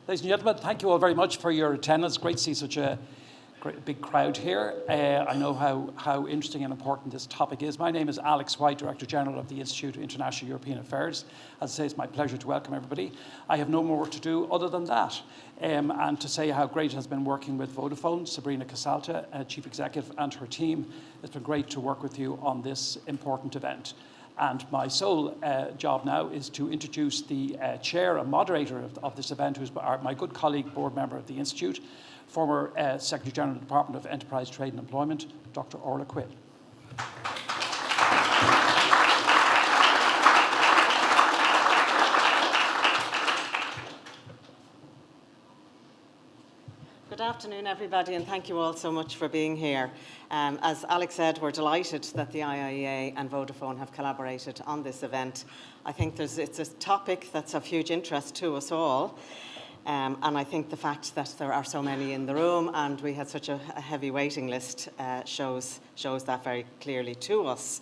Ladies and gentlemen, thank you all very much for your attendance. Great to see such a big crowd here. I know how interesting and important this topic is. My name is Alex White, Director General of the Institute of International European Affairs. As I say, it's my pleasure to welcome everybody. I have no more to do other than that, and to say how great it has been working with Vodafone, Sabrina Casalta, Chief Executive, and her team. It's been great to work with you on this important event. And my sole job now is to introduce the chair and moderator of this event, who's my good colleague, board member of the Institute, former Secretary General of the Department of Enterprise, Trade and Employment, Dr. Orla Quinn. Good afternoon, everybody, and thank you all so much for being here. As Alex said, we're delighted that the IIEA and Vodafone have collaborated on this event. I think it's a topic that's of huge interest to us all. And I think the fact that there are so many in the room and we had such a heavy waiting list shows that very clearly to us.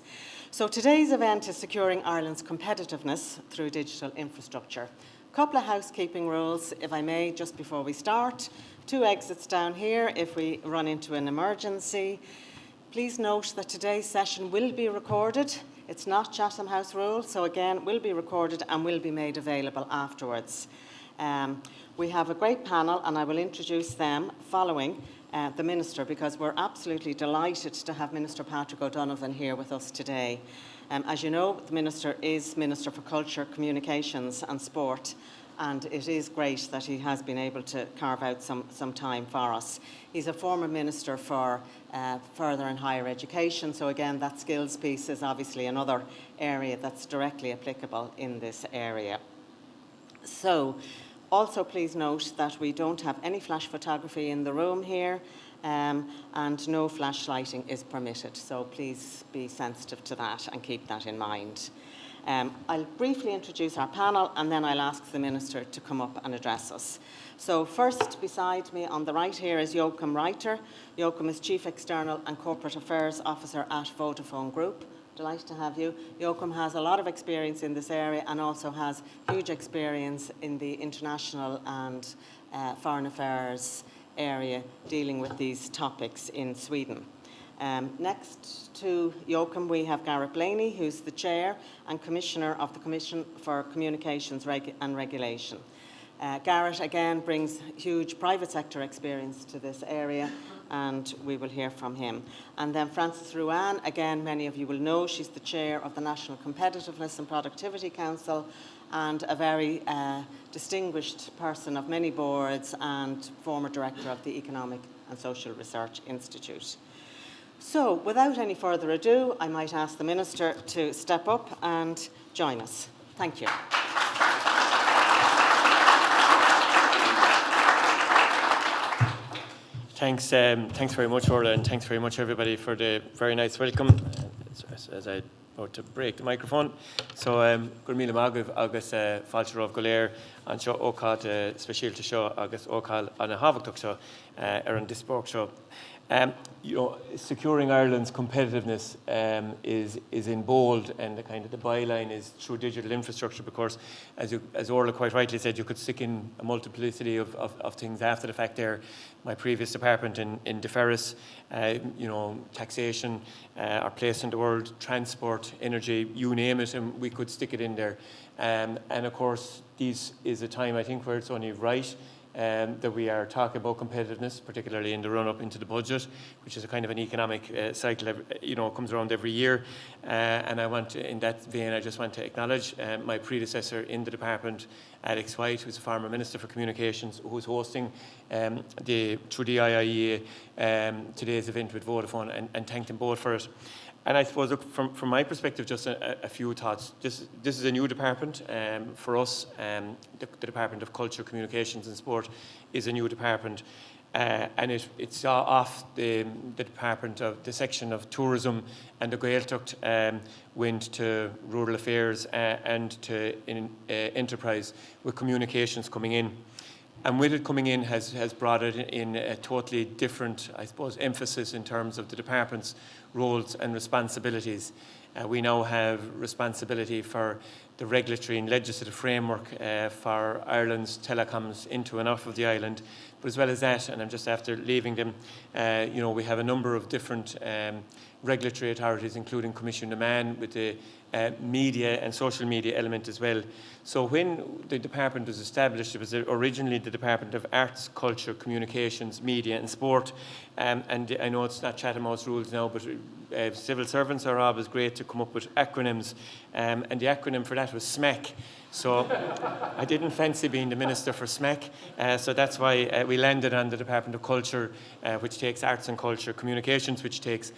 So today's event is securing Ireland's competitiveness through digital infrastructure. A couple of housekeeping rules, if I may, just before we start. 2 exits down here if we run into an emergency. Please note that today's session will be recorded. It's not Chatham House rule, so again, will be recorded and will be made available afterwards. We have a great panel, and I will introduce them following the Minister, because we're absolutely delighted to have Minister Patrick O'Donovan here with us today. As you know, the Minister is Minister for Culture, Communications and Sport, and it is great that he has been able to carve out some time for us. He's a former Minister for Further and Higher Education, so again, that skills piece is obviously another area that's directly applicable in this area. So, also please note that we don't have any flash photography in the room here, and no flash lighting is permitted, so please be sensitive to that and keep that in mind. I'll briefly introduce our panel and then I'll ask the Minister to come up and address us. So first, beside me on the right here is Joakim Reiter. Joakim is Chief External and Corporate Affairs Officer at Vodafone Group. Delighted to have you. Joakim has a lot of experience in this area and also has huge experience in the international and foreign affairs area dealing with these topics in Sweden. Next to Joakim, we have Gareth Blaney, who's the Chair and Commissioner of the Commission for Communications and Regulation. Gareth, again, brings huge private sector experience to this area, and we will hear from him. And then Frances Ruane, again, many of you will know, she's the Chair of the National Competitiveness and Productivity Council, and a very distinguished person of many boards and former Director of the Economic and Social Research Institute. So, without any further ado, I might ask the Minister to step up and join us. Thank you. Thanks very much, Orla, and thanks very much, everybody, for the very nice welcome. As I about to break the microphone. So, gur míle mágah agus fáiltear go léir an seo ócáid speisialta seo agus ócáil an habachtach seo an dispóg seo. Securing Ireland's competitiveness is in bold, and the byline is through digital infrastructure, because as Orla quite rightly said, you could stick in a multiplicity of things after the fact there. My previous department in Deferris, taxation, our place in the world, transport, energy, you name it, and we could stick it in there. And of course, this is a time, I think, where it's only right that we are talking about competitiveness, particularly in the run-up into the budget, which is a kind of an economic cycle, comes around every year. And in that vein, I just want to acknowledge my predecessor in the department, Alex White, who's a former Minister for Communications, who's hosting through the IIEA today's event with Vodafone, and thank them both for it. And I suppose, look, from my perspective, just a few thoughts. This is a new department for us. The Department of Culture, Communications and Sport is a new department. And it's off the department of the section of tourism and the Gaeltacht went to rural affairs and to enterprise, with communications coming in. And with it coming in has brought it in a totally different, I suppose, emphasis in terms of the department's roles and responsibilities. We now have responsibility for the regulatory and legislative framework for Ireland's telecoms into and out of the island. But as well as that, and I'm just after leaving them, we have a number of different regulatory authorities, including Commission Man, with the media and social media element as well. So when the department was established, it was originally the Department of Arts, Culture, Communications, Media and Sport. And I know it's not Chatham House rules now, but civil servants are always great to come up with acronyms. And the acronym for that was SMAC. So I didn't fancy being the Minister for SMAC, so that's why we landed on the Department of Culture, which takes arts and culture, communications, which takes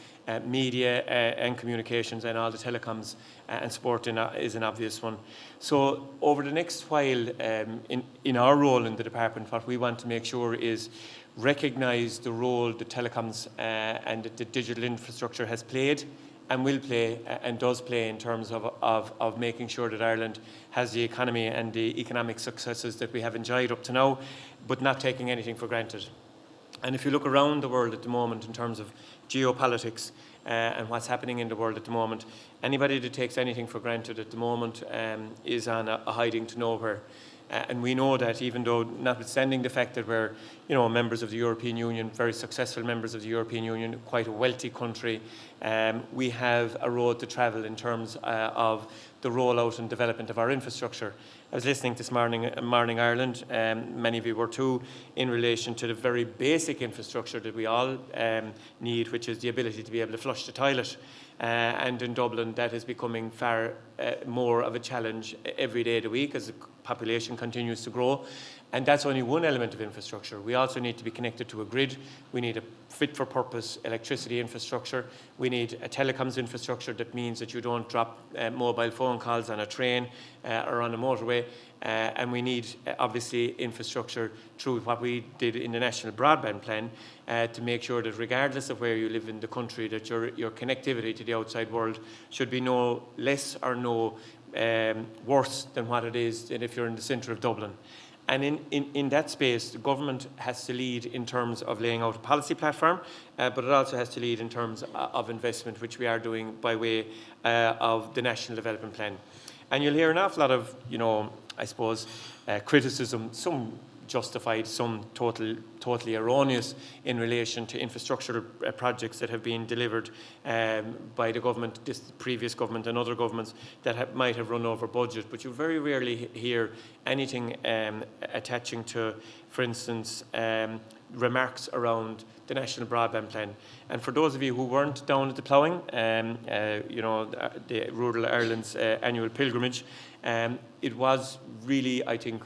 media and communications, and all the telecoms and sport is an obvious one. So over the next while, in our role in the department, what we want to make sure is recognise the role the telecoms and the digital infrastructure has played and will play and does play in terms of making sure that Ireland has the economy and the economic successes that we have enjoyed up to now, but not taking anything for granted. And if you look around the world at the moment in terms of geopolitics and what's happening in the world at the moment, anybody that takes anything for granted at the moment is on a hiding to nowhere. And we know that even though, notwithstanding the fact that we're, members of the European Union, very successful members of the European Union, quite a wealthy country, we have a road to travel in terms of the rollout and development of our infrastructure. I was listening this morning, Morning Ireland, many of you were too, in relation to the very basic infrastructure that we all need, which is the ability to be able to flush the toilet. And in Dublin, that is becoming far more of a challenge every day of the week as the population continues to grow. And that's only one element of infrastructure. We also need to be connected to a grid. We need a fit-for-purpose electricity infrastructure. We need a telecoms infrastructure that means that you don't drop mobile phone calls on a train or on a motorway. And we need, obviously, infrastructure through what we did in the National Broadband Plan to make sure that regardless of where you live in the country, that your connectivity to the outside world should be no less or no worse than what it is if you're in the centre of Dublin. And in that space, the government has to lead in terms of laying out a policy platform, but it also has to lead in terms of investment, which we are doing by way of the National Development Plan. And you'll hear an awful lot of, I suppose, criticism, some justified, some totally erroneous in relation to infrastructural projects that have been delivered by the government, this previous government and other governments that might have run over budget. But you very rarely hear anything attaching to, for instance, remarks around the National Broadband Plan. And for those of you who weren't down at the ploughing, the Rural Ireland's annual pilgrimage, it was really, I think,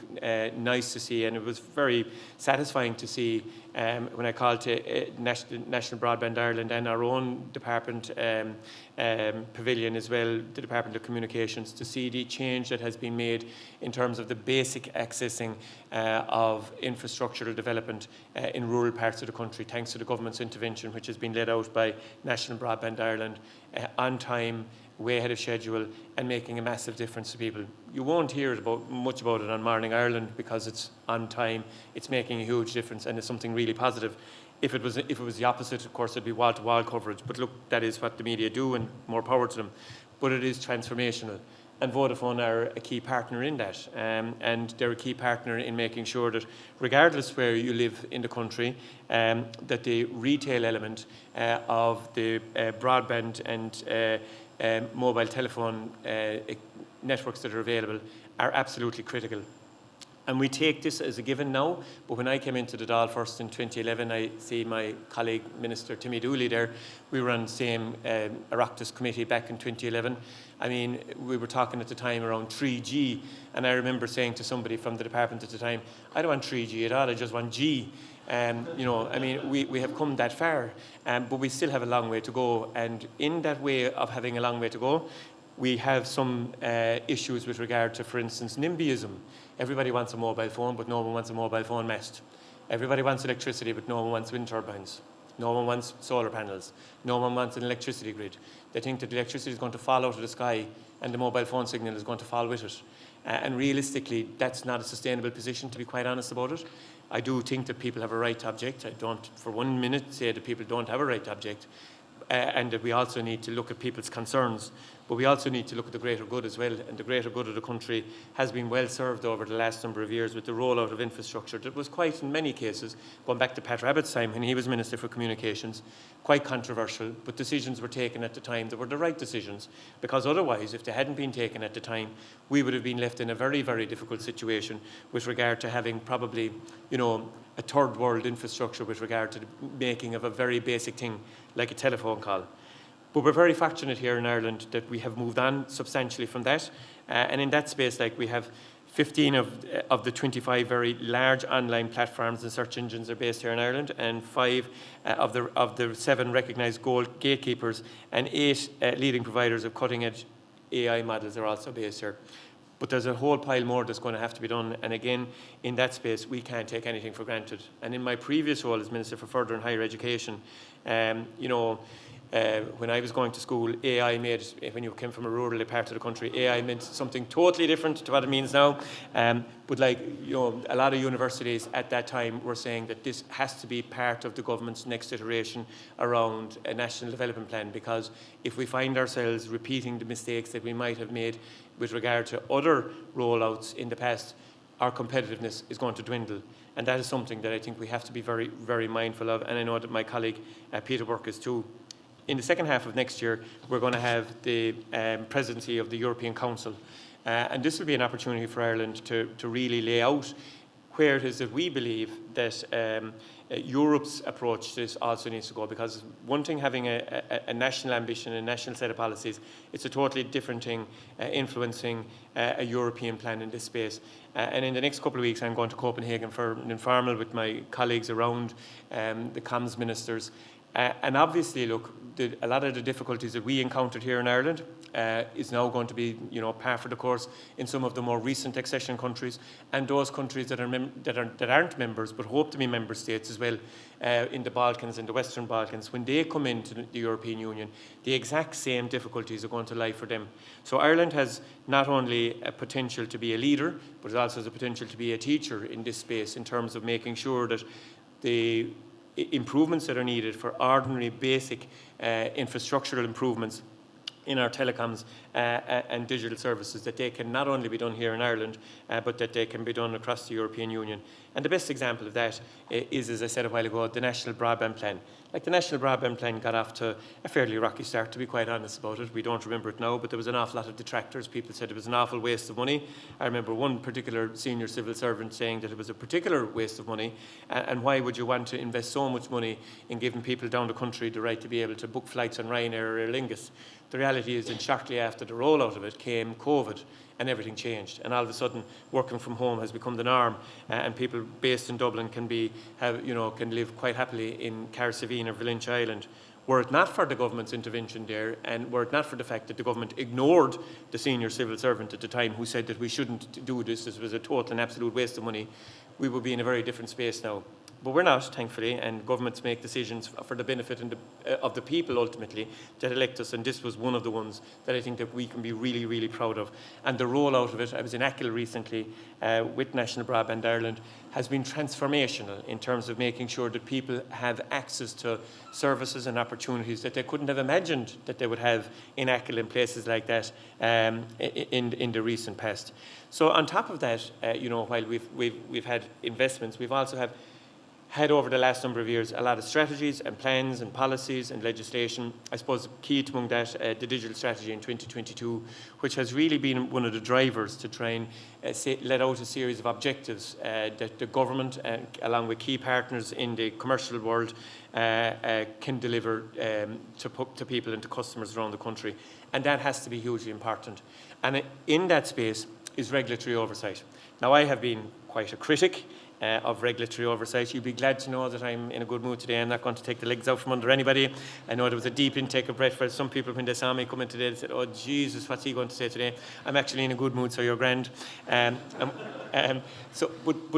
nice to see, and it was very satisfying to see when I called to National Broadband Ireland and our own department pavilion as well, the Department of Communications, to see the change that has been made in terms of the basic accessing of infrastructural development in rural parts of the country, thanks to the government's intervention, which has been led out by National Broadband Ireland, on time, way ahead of schedule, and making a massive difference to people. You won't hear much about it on Morning Ireland because it's on time, it's making a huge difference, and it's something really positive. If it was the opposite, of course, it'd be wall-to-wall coverage. But look, that is what the media do, and more power to them. But it is transformational. And Vodafone are a key partner in that. And they're a key partner in making sure that regardless where you live in the country, that the retail element of the broadband and mobile telephone networks that are available are absolutely critical. And we take this as a given now, but when I came into the Dáil first in 2011, I see my colleague, Minister Timmy Dooley there, we were on the same Oireachtas committee back in 2011. I mean, we were talking at the time around 3G, and I remember saying to somebody from the department at the time, I don't want 3G at all, I just want G. We have come that far, but we still have a long way to go. And in that way of having a long way to go, we have some issues with regard to, for instance, NIMBYism. Everybody wants a mobile phone, but no one wants a mobile phone mast. Everybody wants electricity, but no one wants wind turbines. No one wants solar panels. No one wants an electricity grid. They think that the electricity is going to fall out of the sky and the mobile phone signal is going to fall with it. And realistically, that's not a sustainable position, to be quite honest about it. I do think that people have a right to object. I don't for 1 minute say that people don't have a right to object. And that we also need to look at people's concerns, but we also need to look at the greater good as well. And the greater good of the country has been well served over the last number of years with the rollout of infrastructure that was quite, in many cases, going back to Pat Rabbitt's time when he was Minister for Communications, quite controversial, but decisions were taken at the time that were the right decisions, because otherwise, if they hadn't been taken at the time, we would have been left in a very, very difficult situation with regard to having probably, a third world infrastructure with regard to the making of a very basic thing like a telephone call. But we're very fortunate here in Ireland that we have moved on substantially from that. And in that space, like, we have 15 of the 25 very large online platforms and search engines are based here in Ireland, and 5 of the 7 recognised gold gatekeepers and 8 leading providers of cutting-edge AI models are also based here. But there's a whole pile more that's going to have to be done. And again, in that space, we can't take anything for granted. And in my previous role as Minister for Further and Higher Education, when I was going to school, AI made, when you came from a rural part of the country, AI meant something totally different to what it means now. But a lot of universities at that time were saying that this has to be part of the government's next iteration around a national development plan, because if we find ourselves repeating the mistakes that we might have made with regard to other rollouts in the past, our competitiveness is going to dwindle. And that is something that I think we have to be very, very mindful of. And I know that my colleague Peter Burke is too. In the second half of next year, we're going to have the presidency of the European Council. And this will be an opportunity for Ireland to really lay out where it is that we believe that Europe's approach to this also needs to go. Because one thing having a national ambition, a national set of policies, it's a totally different thing influencing a European plan in this space. And in the next couple of weeks, I'm going to Copenhagen for an informal with my colleagues around the comms ministers. And obviously, look, a lot of the difficulties that we encountered here in Ireland is now going to be, par for the course in some of the more recent accession countries, and those countries that aren't members but hope to be member states as well, in the Balkans, in the Western Balkans. When they come into the European Union, the exact same difficulties are going to lie for them. So Ireland has not only a potential to be a leader, but it also has a potential to be a teacher in this space in terms of making sure that the improvements that are needed for ordinary basic infrastructural improvements in our telecoms and digital services, that they can not only be done here in Ireland, but that they can be done across the European Union. And the best example of that is, as I said a while ago, the National Broadband Plan. Like, the National Broadband Plan got off to a fairly rocky start, to be quite honest about it. We don't remember it now, but there was an awful lot of detractors. People said it was an awful waste of money. I remember one particular senior civil servant saying that it was a particular waste of money, and why would you want to invest so much money in giving people down the country the right to be able to book flights on Ryanair or Aer Lingus? The reality is that shortly after the rollout of it came COVID, and everything changed. And all of a sudden, working from home has become the norm, and people based in Dublin can live quite happily in Carsavine or Valentia Island. Were it not for the government's intervention there, and were it not for the fact that the government ignored the senior civil servant at the time who said that we shouldn't do this was a total and absolute waste of money, we would be in a very different space now. But we're not, thankfully, and governments make decisions for the benefit of the people, ultimately, that elect us, and this was one of the ones that I think that we can be really, really proud of. And the rollout of it, I was in Achill recently with National Broadband Ireland, has been transformational in terms of making sure that people have access to services and opportunities that they couldn't have imagined that they would have in Achill and places like that in the recent past. So on top of that, while we've had investments, we've also had over the last number of years a lot of strategies and plans and policies and legislation. I suppose key among that, the digital strategy in 2022, which has really been one of the drivers to try and let out a series of objectives that the government, along with key partners in the commercial world, can deliver to people and to customers around the country. And that has to be hugely important. And in that space is regulatory oversight. Now, I have been quite a critic of regulatory oversight. You'll be glad to know that I'm in a good mood today. I'm not going to take the legs out from under anybody. I know there was a deep intake of breath for some people when they saw me come in today. They said, "Oh, Jesus, what's he going to say today?" I'm actually in a good mood, so you're grand. But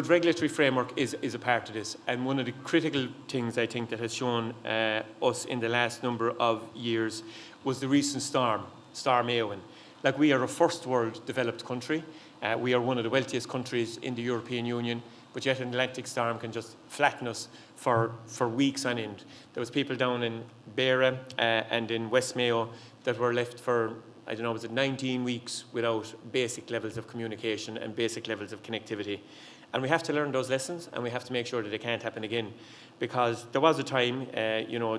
regulatory framework is a part of this. And one of the critical things I think that has shown us in the last number of years was the recent Storm Éowyn. Like, we are a first world developed country. We are one of the wealthiest countries in the European Union, but yet an Atlantic storm can just flatten us for weeks on end. There was people down in Beara and in West Mayo that were left for, I don't know, was it 19 weeks without basic levels of communication and basic levels of connectivity. And we have to learn those lessons, and we have to make sure that it can't happen again. Because there was a time,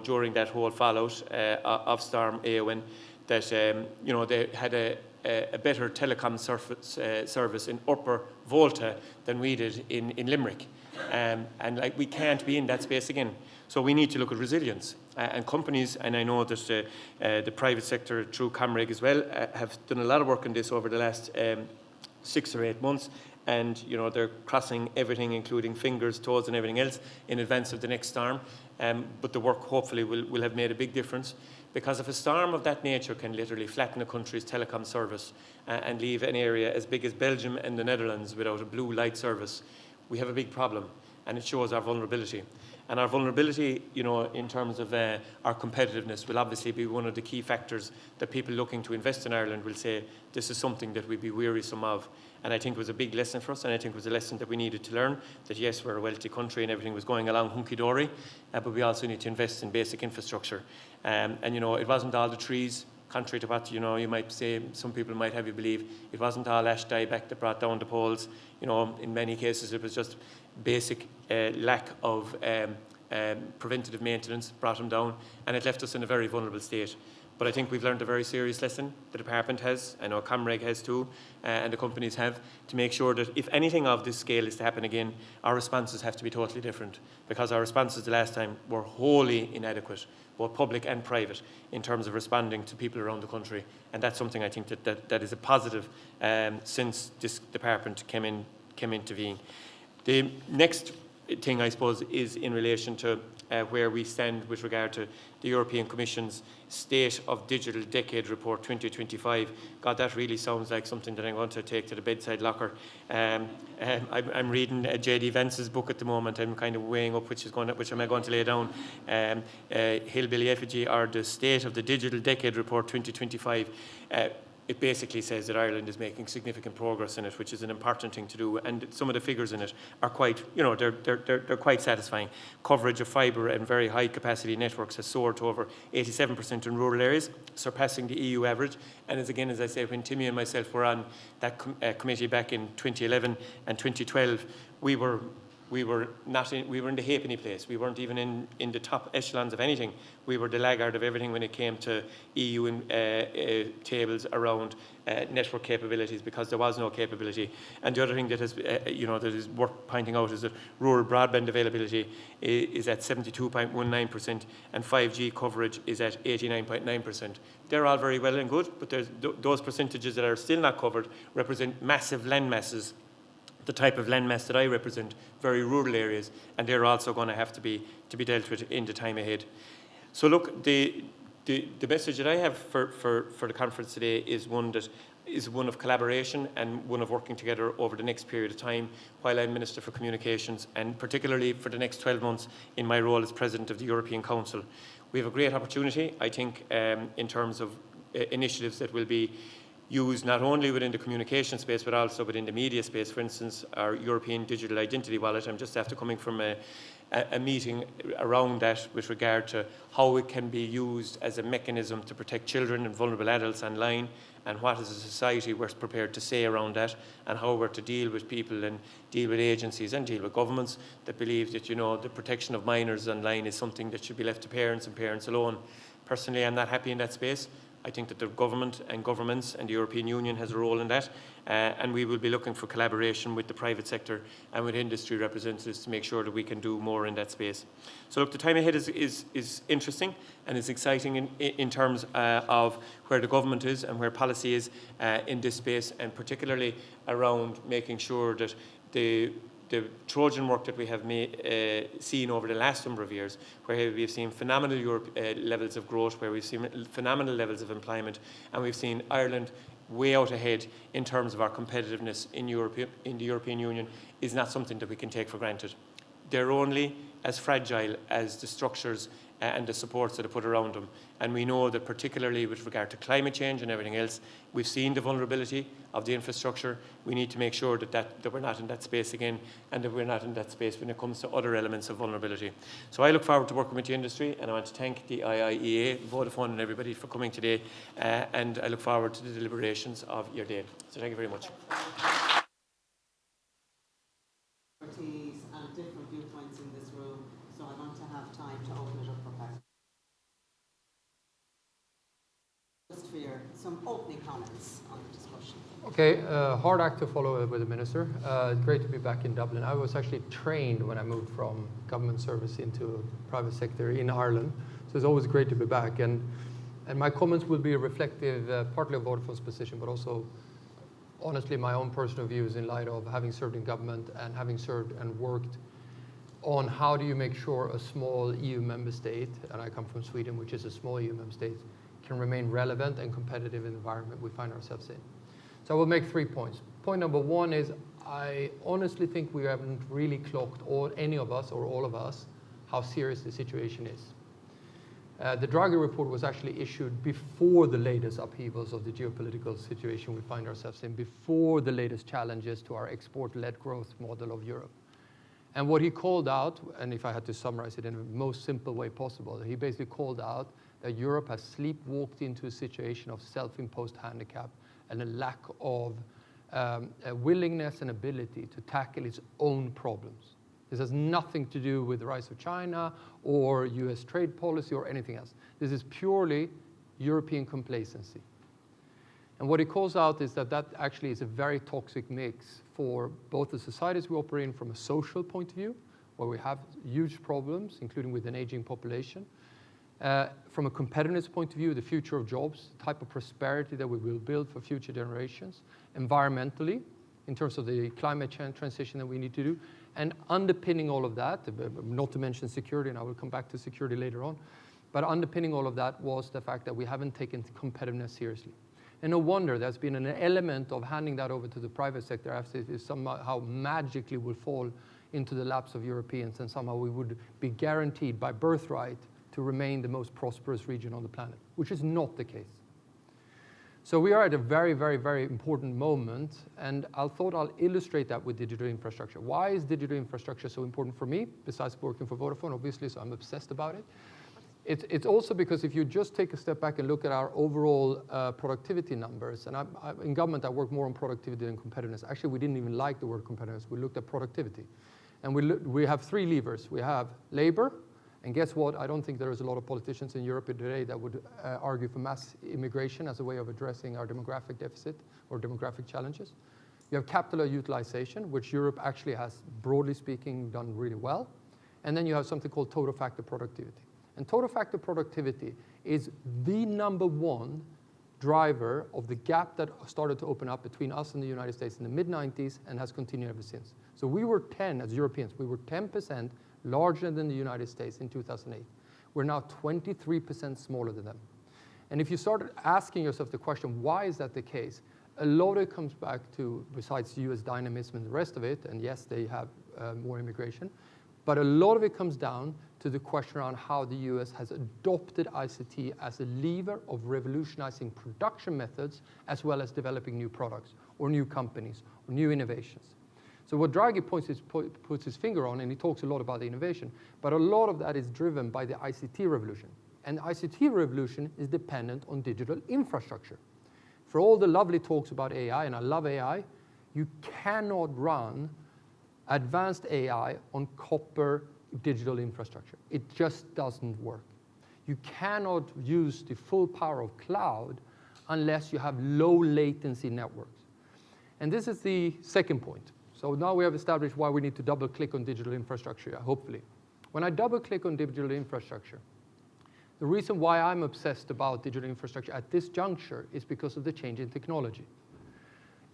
during that whole fallout of Storm Éowyn, that, they had a better telecom service in Upper Volta than we did in Limerick. And we can't be in that space again. So we need to look at resilience. And companies, and I know that the private sector through Comreg as well, have done a lot of work on this over the last 6 or 8 months. And they're crossing everything, including fingers, toes and everything else in advance of the next storm. But the work hopefully will have made a big difference, because if a storm of that nature can literally flatten a country's telecom service and leave an area as big as Belgium and the Netherlands without a blue light service, we have a big problem, and it shows our vulnerability. And our vulnerability, in terms of our competitiveness, will obviously be one of the key factors that people looking to invest in Ireland will say, this is something that we'd be wearisome of. And I think it was a big lesson for us, and I think it was a lesson that we needed to learn, that yes, we're a wealthy country and everything was going along hunky-dory, but we also need to invest in basic infrastructure. And, it wasn't all the trees, contrary to what, you might say, some people might have you believe. It wasn't all ash dieback that brought down the poles. In many cases, it was just basic lack of preventative maintenance brought them down, and it left us in a very vulnerable state. But I think we've learned a very serious lesson. The department has, I know Comreg has too, and the companies have, to make sure that if anything of this scale is to happen again, our responses have to be totally different, because our responses the last time were wholly inadequate, both public and private, in terms of responding to people around the country. And that's something I think that is a positive since this department came into being. The next thing, I suppose, is in relation to where we stand with regard to the European Commission's State of Digital Decade Report 2025. God, that really sounds like something that I'm going to take to the bedside locker. I'm reading J.D. Vance's book at the moment. I'm kind of weighing up which am I going to lay down. Hillbilly Effigy, or the State of the Digital Decade Report 2025. It basically says that Ireland is making significant progress in it, which is an important thing to do. And some of the figures in it are quite, they're quite satisfying. Coverage of fibre and very high capacity networks has soared to over 87% in rural areas, surpassing the EU average. And as I say, when Timmy and myself were on that committee back in 2011 and 2012, we were in the halfpenny place. We weren't even in the top echelons of anything. We were the laggard of everything when it came to EU tables around network capabilities, because there was no capability. And the other thing that is worth pointing out is that rural broadband availability is at 72.19%, and 5G coverage is at 89.9%. They're all very well and good, but those percentages that are still not covered represent massive land masses, the type of landmass that I represent, very rural areas, and they're also going to have to be dealt with in the time ahead. So look, the message that I have for the conference today is one of collaboration and one of working together over the next period of time while I'm Minister for Communications, and particularly for the next 12 months in my role as President of the European Council. We have a great opportunity, I think, in terms of initiatives that will be used not only within the communication space but also within the media space. For instance, our European Digital Identity Wallet. I'm just after coming from a meeting around that with regard to how it can be used as a mechanism to protect children and vulnerable adults online, and what as a society we're prepared to say around that, and how we're to deal with people and deal with agencies and deal with governments that believe that the protection of minors online is something that should be left to parents and parents alone. Personally, I'm not happy in that space. I think that the government and governments and the European Union has a role in that, and we will be looking for collaboration with the private sector and with industry representatives to make sure that we can do more in that space. So look, the time ahead is interesting and is exciting in terms of where the government is and where policy is in this space, and particularly around making sure that the Trojan work that we have seen over the last number of years, where we've seen phenomenal levels of growth, where we've seen phenomenal levels of employment, and we've seen Ireland way out ahead in terms of our competitiveness in the European Union, is not something that we can take for granted. They're only as fragile as the structures and the supports that are put around them. And we know that particularly with regard to climate change and everything else, we've seen the vulnerability of the infrastructure. We need to make sure that we're not in that space again, and that we're not in that space when it comes to other elements of vulnerability. So I look forward to working with the industry, and I want to thank the IIEA, Vodafone and everybody for coming today, and I look forward to the deliberations of your day. So thank you very much. And different viewpoints in this room, so I want to have time to open it up for questions. Just for some opening comments on the discussion. Okay, hard act to follow with the Minister. Great to be back in Dublin. I was actually trained when I moved from government service into private sector in Ireland, so it's always great to be back. And my comments will be reflective partly of Vodafone's position, but also honestly my own personal views in light of having served in government and having served and worked on how do you make sure a small EU member state, and I come from Sweden, which is a small EU member state, can remain relevant and competitive in the environment we find ourselves in. So I will make 3 points. Point number one is I honestly think we haven't really clocked, any of us or all of us, how serious the situation is. The Draghi report was actually issued before the latest upheavals of the geopolitical situation we find ourselves in, before the latest challenges to our export-led growth model of Europe. And what he called out, and if I had to summarize it in the most simple way possible, he basically called out that Europe has sleepwalked into a situation of self-imposed handicap and a lack of a willingness and ability to tackle its own problems. This has nothing to do with the rise of China or US trade policy or anything else. This is purely European complacency. And what he calls out is that actually is a very toxic mix for both the societies we operate in from a social point of view, where we have huge problems, including with an aging population. From a competitiveness point of view, the future of jobs, the type of prosperity that we will build for future generations, environmentally, in terms of the climate change transition that we need to do, and underpinning all of that, not to mention security, and I will come back to security later on, but underpinning all of that was the fact that we haven't taken competitiveness seriously. And no wonder there's been an element of handing that over to the private sector as if it somehow magically will fall into the laps of Europeans, and somehow we would be guaranteed by birthright to remain the most prosperous region on the planet, which is not the case. So we are at a very, very, very important moment, and I thought I'll illustrate that with digital infrastructure. Why is digital infrastructure so important for me, besides working for Vodafone, obviously, so I'm obsessed about it. It's also because if you just take a step back and look at our overall productivity numbers, and in government I work more on productivity than competitiveness. Actually, we didn't even like the word competitiveness. We looked at productivity. And we have 3 levers. We have labor, and guess what? I don't think there is a lot of politicians in Europe today that would argue for mass immigration as a way of addressing our demographic deficit or demographic challenges. You have capital utilization, which Europe actually has, broadly speaking, done really well. And then you have something called total factor productivity. And total factor productivity is the number one driver of the gap that started to open up between us and the United States in the mid-90s and has continued ever since. So we were 10, as Europeans, we were 10% larger than the United States in 2008. We're now 23% smaller than them. And if you start asking yourself the question, why is that the case? A lot of it comes back to, besides US dynamism and the rest of it, and yes, they have more immigration, but a lot of it comes down to the question around how the US has adopted ICT as a lever of revolutionizing production methods as well as developing new products or new companies or new innovations. So what Draghi puts his finger on, and he talks a lot about the innovation, but a lot of that is driven by the ICT revolution. And the ICT revolution is dependent on digital infrastructure. For all the lovely talks about AI, and I love AI, you cannot run advanced AI on copper digital infrastructure. It just doesn't work. You cannot use the full power of cloud unless you have low latency networks. And this is the second point. So now we have established why we need to double click on digital infrastructure, hopefully. When I double click on digital infrastructure, the reason why I'm obsessed about digital infrastructure at this juncture is because of the change in technology.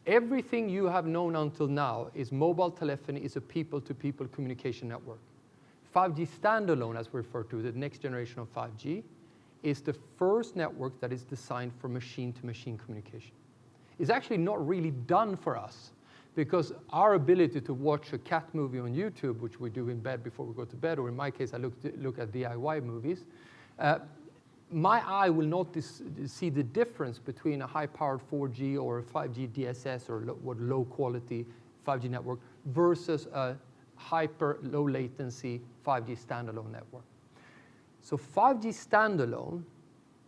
Everything you have known until now is mobile telephony is a people-to-people communication network. 5G standalone, as we refer to, the next generation of 5G, is the first network that is designed for machine-to-machine communication. It's actually not really done for us. because our ability to watch a cat movie on YouTube, which we do in bed before we go to bed, or in my case, I look at DIY movies, my eye will not see the difference between a high-powered 4G or a 5G DSS or low-quality 5G network versus a hyper low latency 5G standalone network. So 5G standalone,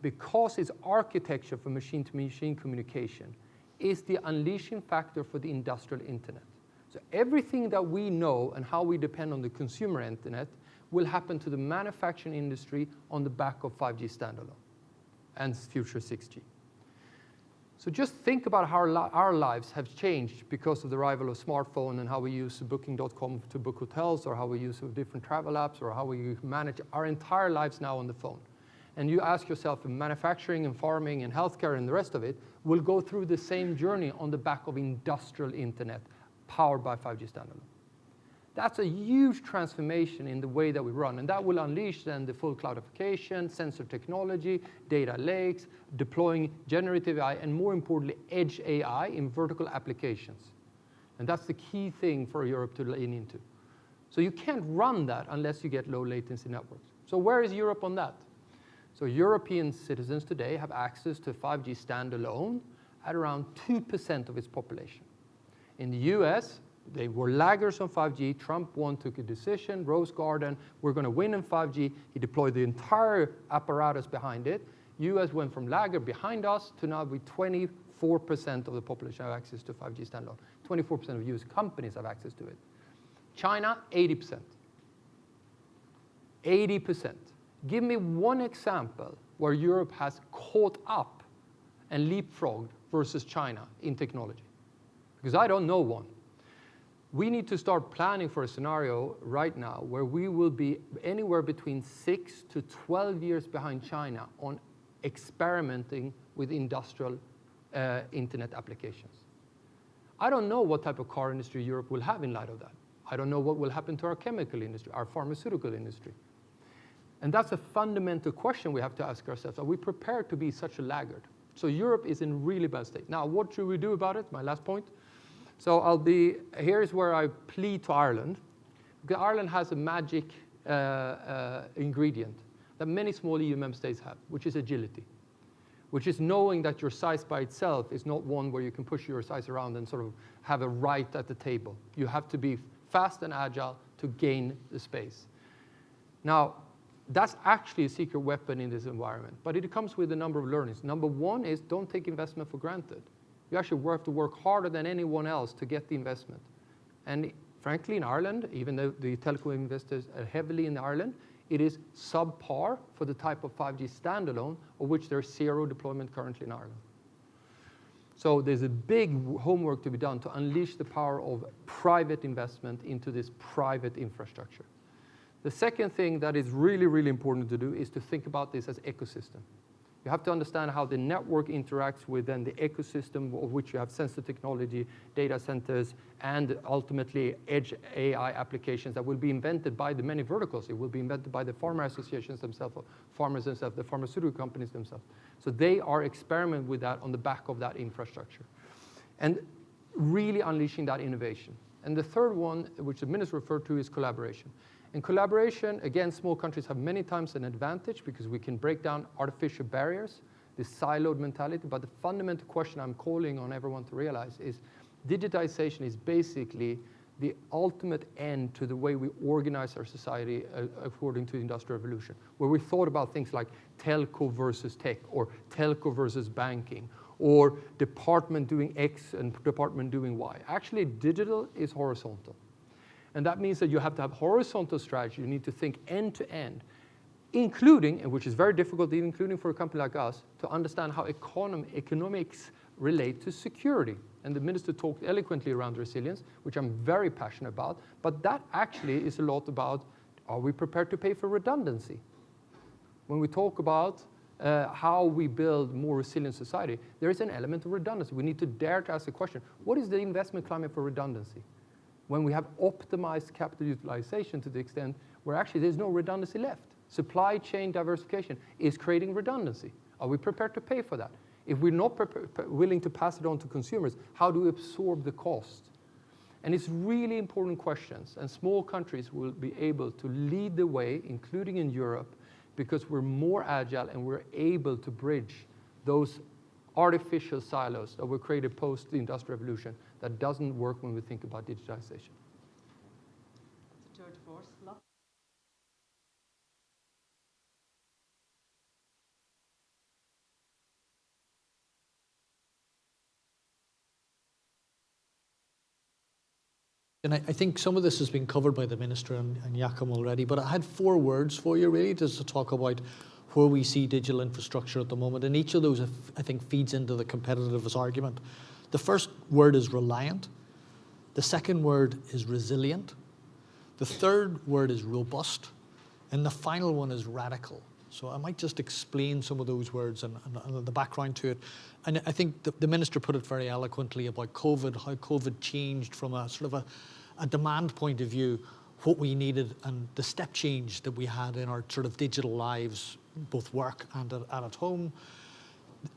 because its architecture for machine-to-machine communication is the unleashing factor for the industrial internet. So everything that we know and how we depend on the consumer internet will happen to the manufacturing industry on the back of 5G standalone and future 6G. So just think about how our lives have changed because of the arrival of smartphone and how we use booking.com to book hotels, or how we use different travel apps, or how we manage our entire lives now on the phone. And you ask yourself, if manufacturing and farming and healthcare and the rest of it will go through the same journey on the back of industrial internet powered by 5G standalone. That's a huge transformation in the way that we run, and that will unleash then the full cloudification, sensor technology, data lakes, deploying generative AI, and more importantly, edge AI in vertical applications. And that's the key thing for Europe to lean into. So you can't run that unless you get low latency networks. So where is Europe on that? So European citizens today have access to 5G standalone at around 2% of its population. In the US, they were laggers on 5G. Trump took a decision, Rose Garden, we're going to win in 5G. He deployed the entire apparatus behind it. US went from lagger behind us to now be 24% of the population have access to 5G standalone. 24% of US companies have access to it. China, 80%. 80%. Give me one example where Europe has caught up and leapfrogged versus China in technology. Because I don't know one. We need to start planning for a scenario right now where we will be anywhere between 6 to 12 years behind China on experimenting with industrial internet applications. I don't know what type of car industry Europe will have in light of that. I don't know what will happen to our chemical industry, our pharmaceutical industry. And that's a fundamental question we have to ask ourselves. Are we prepared to be such a laggard? So Europe is in really bad state. Now, what should we do about it? My last point. So here's where I plead to Ireland. Because Ireland has a magic ingredient that many small EU member states have, which is agility, which is knowing that your size by itself is not one where you can push your size around and sort of have a right at the table. You have to be fast and agile to gain the space. Now, that's actually a secret weapon in this environment, but it comes with a number of learnings. Number one is don't take investment for granted. You actually have to work harder than anyone else to get the investment. And frankly, in Ireland, even though the telecom investors are heavily in Ireland, it is subpar for the type of 5G standalone, of which there's zero deployment currently in Ireland. So there's a big homework to be done to unleash the power of private investment into this private infrastructure. The second thing that is really, really important to do is to think about this as ecosystem. You have to understand how the network interacts with then the ecosystem of which you have sensor technology, data centers, and ultimately edge AI applications that will be invented by the many verticals. It will be invented by the farmer associations themselves, farmers themselves, the pharmaceutical companies themselves. So they are experimenting with that on the back of that infrastructure and really unleashing that innovation. And the third one, which the minister referred to, is collaboration. In collaboration, again, small countries have many times an advantage because we can break down artificial barriers, this siloed mentality. But the fundamental question I'm calling on everyone to realize is digitization is basically the ultimate end to the way we organize our society according to the Industrial Revolution, where we thought about things like telco versus tech, or telco versus banking, or department doing X and department doing Y. Actually, digital is horizontal. And that means that you have to have horizontal strategy. You need to think end to end, including, and which is very difficult, including for a company like us, to understand how economics relate to security. And the minister talked eloquently around resilience, which I'm very passionate about. But that actually is a lot about, are we prepared to pay for redundancy? When we talk about how we build more resilient society, there is an element of redundancy. We need to dare to ask the question, what is the investment climate for redundancy? When we have optimized capital utilization to the extent where actually there's no redundancy left. Supply chain diversification is creating redundancy. Are we prepared to pay for that? If we're not willing to pass it on to consumers, how do we absorb the cost? And it's really important questions, and small countries will be able to lead the way, including in Europe, because we're more agile and we're able to bridge those artificial silos that were created post the Industrial Revolution that doesn't work when we think about digitization. It's a tour de force. And I think some of this has been covered by the Minister and Joakim already, but I had 4 words for you really just to talk about where we see digital infrastructure at the moment. And each of those, I think, feeds into the competitiveness argument. The first word is reliant. The second word is resilient. The third word is robust. And the final one is radical. So I might just explain some of those words and the background to it. And I think the Minister put it very eloquently about COVID, how COVID changed from a sort of a demand point of view, what we needed and the step change that we had in our sort of digital lives, both work and at home.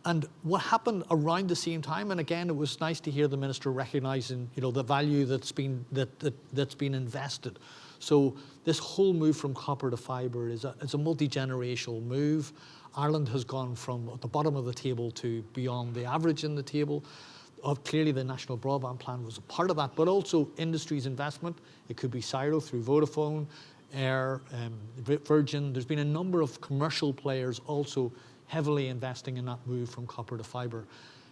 And what happened around the same time, and again, it was nice to hear the Minister recognising, the value that's been invested. So this whole move from copper to fibre is a multi-generational move. Ireland has gone from at the bottom of the table to beyond the average in the table. Clearly, the National Broadband Plan was a part of that, but also industry's investment. It could be Cyro through Vodafone, Air, Virgin. There's been a number of commercial players also heavily investing in that move from copper to fibre.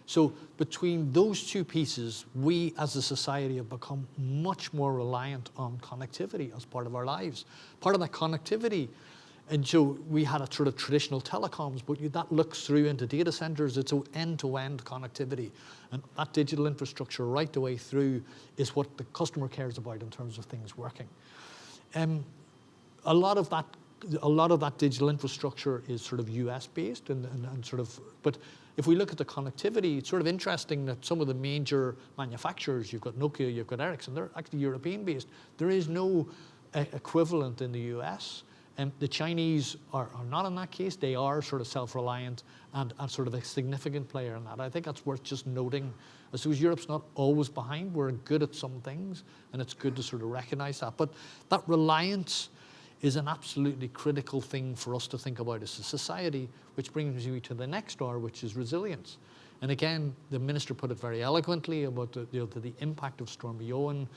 So between those two pieces, we as a society have become much more reliant on connectivity as part of our lives. Part of that connectivity, and so we had a sort of traditional telecoms, but that looks through into data centers. It's an end-to-end connectivity. And that digital infrastructure right the way through is what the customer cares about in terms of things working. A lot of that digital infrastructure is sort of US based and sort of, but if we look at the connectivity, it's sort of interesting that some of the major manufacturers, you've got Nokia, you've got Ericsson, they're actually European based. There is no equivalent in the US. The Chinese are not in that case. They are sort of self-reliant and sort of a significant player in that. I think that's worth just noting. As soon as Europe's not always behind, we're good at some things, and it's good to sort of recognize that. But that reliance is an absolutely critical thing for us to think about as a society, which brings me to the next R, which is resilience. And again, the Minister put it very eloquently about the impact of Storm Eowyn.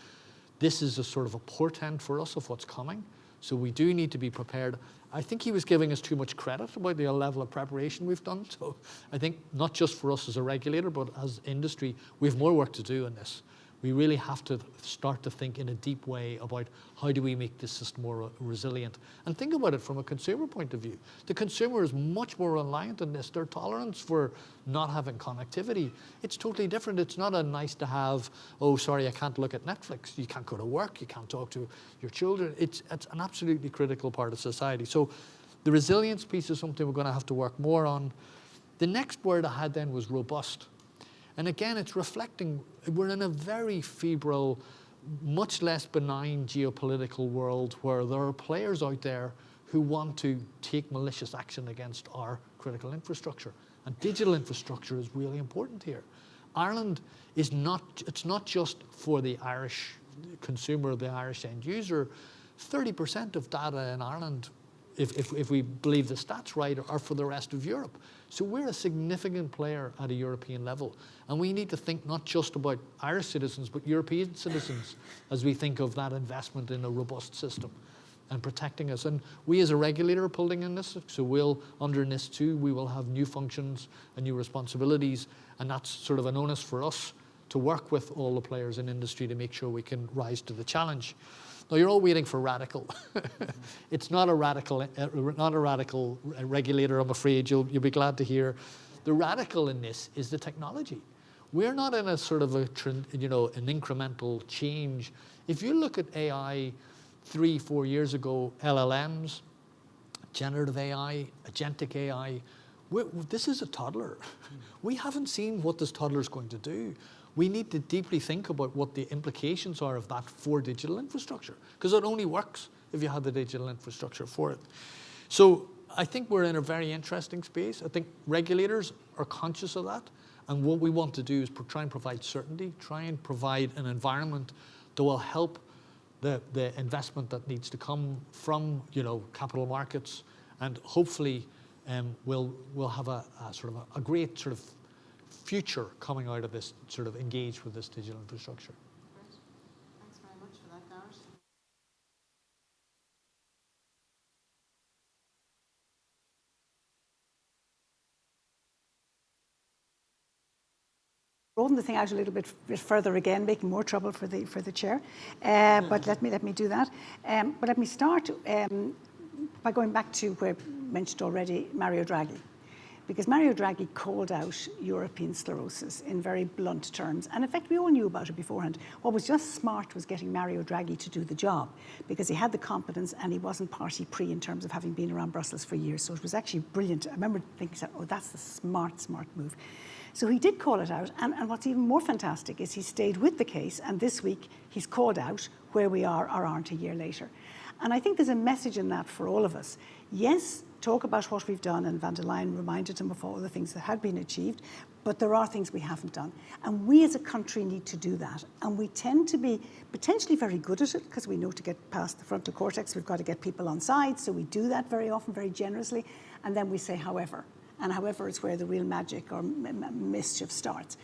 This is a sort of a portent for us of what's coming. So we do need to be prepared. I think he was giving us too much credit about the level of preparation we've done. So I think not just for us as a regulator, but as industry, we have more work to do in this. We really have to start to think in a deep way about how do we make this system more resilient. And think about it from a consumer point of view. The consumer is much more reliant on this. Their tolerance for not having connectivity, it's totally different. It's not a nice to have, oh, sorry, I can't look at Netflix. You can't go to work. You can't talk to your children. It's an absolutely critical part of society. So the resilience piece is something we're going to have to work more on. The next word I had then was robust. And again, it's reflecting, we're in a very febrile, much less benign geopolitical world where there are players out there who want to take malicious action against our critical infrastructure. And digital infrastructure is really important here. Ireland is it's not just for the Irish consumer, the Irish end user. 30% of data in Ireland, if we believe the stats right, are for the rest of Europe. So we're a significant player at a European level. And we need to think not just about Irish citizens, but European citizens as we think of that investment in a robust system and protecting us. And we as a regulator are pulling in this. So we'll, under NIS2, we will have new functions and new responsibilities. And that's sort of an onus for us to work with all the players in industry to make sure we can rise to the challenge. Now, you're all waiting for radical. It's not a radical regulator, I'm afraid. You'll be glad to hear. The radical in this is the technology. We're not in a sort of an incremental change. If you look at AI 3-4 years ago, LLMs, generative AI, agentic AI, this is a toddler. We haven't seen what this toddler is going to do. We need to deeply think about what the implications are of that for digital infrastructure, because it only works if you have the digital infrastructure for it. So I think we're in a very interesting space. I think regulators are conscious of that, and what we want to do is try and provide certainty, try and provide an environment that will help the investment that needs to come from, capital markets, and hopefully we'll have a sort of a great sort of future coming out of this, sort of engaged with this digital infrastructure. Great. Thanks very much for that, Gareth. Broaden the thing out a little bit further again, making more trouble for the chair. But let me do that. But let me start by going back to where I mentioned already Mario Draghi, because Mario Draghi called out European sclerosis in very blunt terms. And in fact, we all knew about it beforehand. What was just smart was getting Mario Draghi to do the job, because he had the competence and he wasn't party pre in terms of having been around Brussels for years. So it was actually brilliant. I remember thinking, oh, that's the smart move. So he did call it out, and what's even more fantastic is he stayed with the case, and this week he's called out where we are or aren't a year later. And I think there's a message in that for all of us. Yes, talk about what we've done, and van der Leyen reminded him of all the things that had been achieved, but there are things we haven't done. And we as a country need to do that. And we tend to be potentially very good at it, because we know to get past the frontal cortex, we've got to get people on side, so we do that very often, very generously, and then we say, however. And however, it's where the real magic or mischief starts.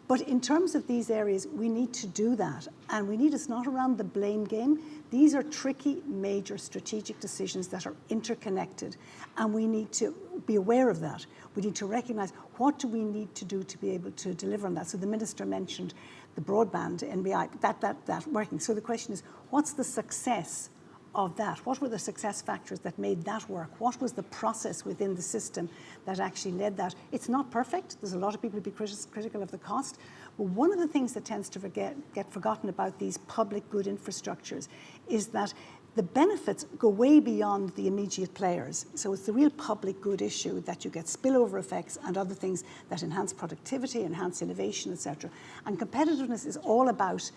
But in terms of these areas, we need to do that. And we need, it's not around the blame game. These are tricky, major strategic decisions that are interconnected. And we need to be aware of that. We need to recognize what do we need to do to be able to deliver on that. So the minister mentioned the broadband, NBI, that working. So the question is, what's the success of that? What were the success factors that made that work? What was the process within the system that actually led that? It's not perfect. There's a lot of people who be critical of the cost. But one of the things that tends to get forgotten about these public good infrastructures is that the benefits go way beyond the immediate players. So it's the real public good issue that you get spillover effects and other things that enhance productivity, enhance innovation, etc. And competitiveness is all about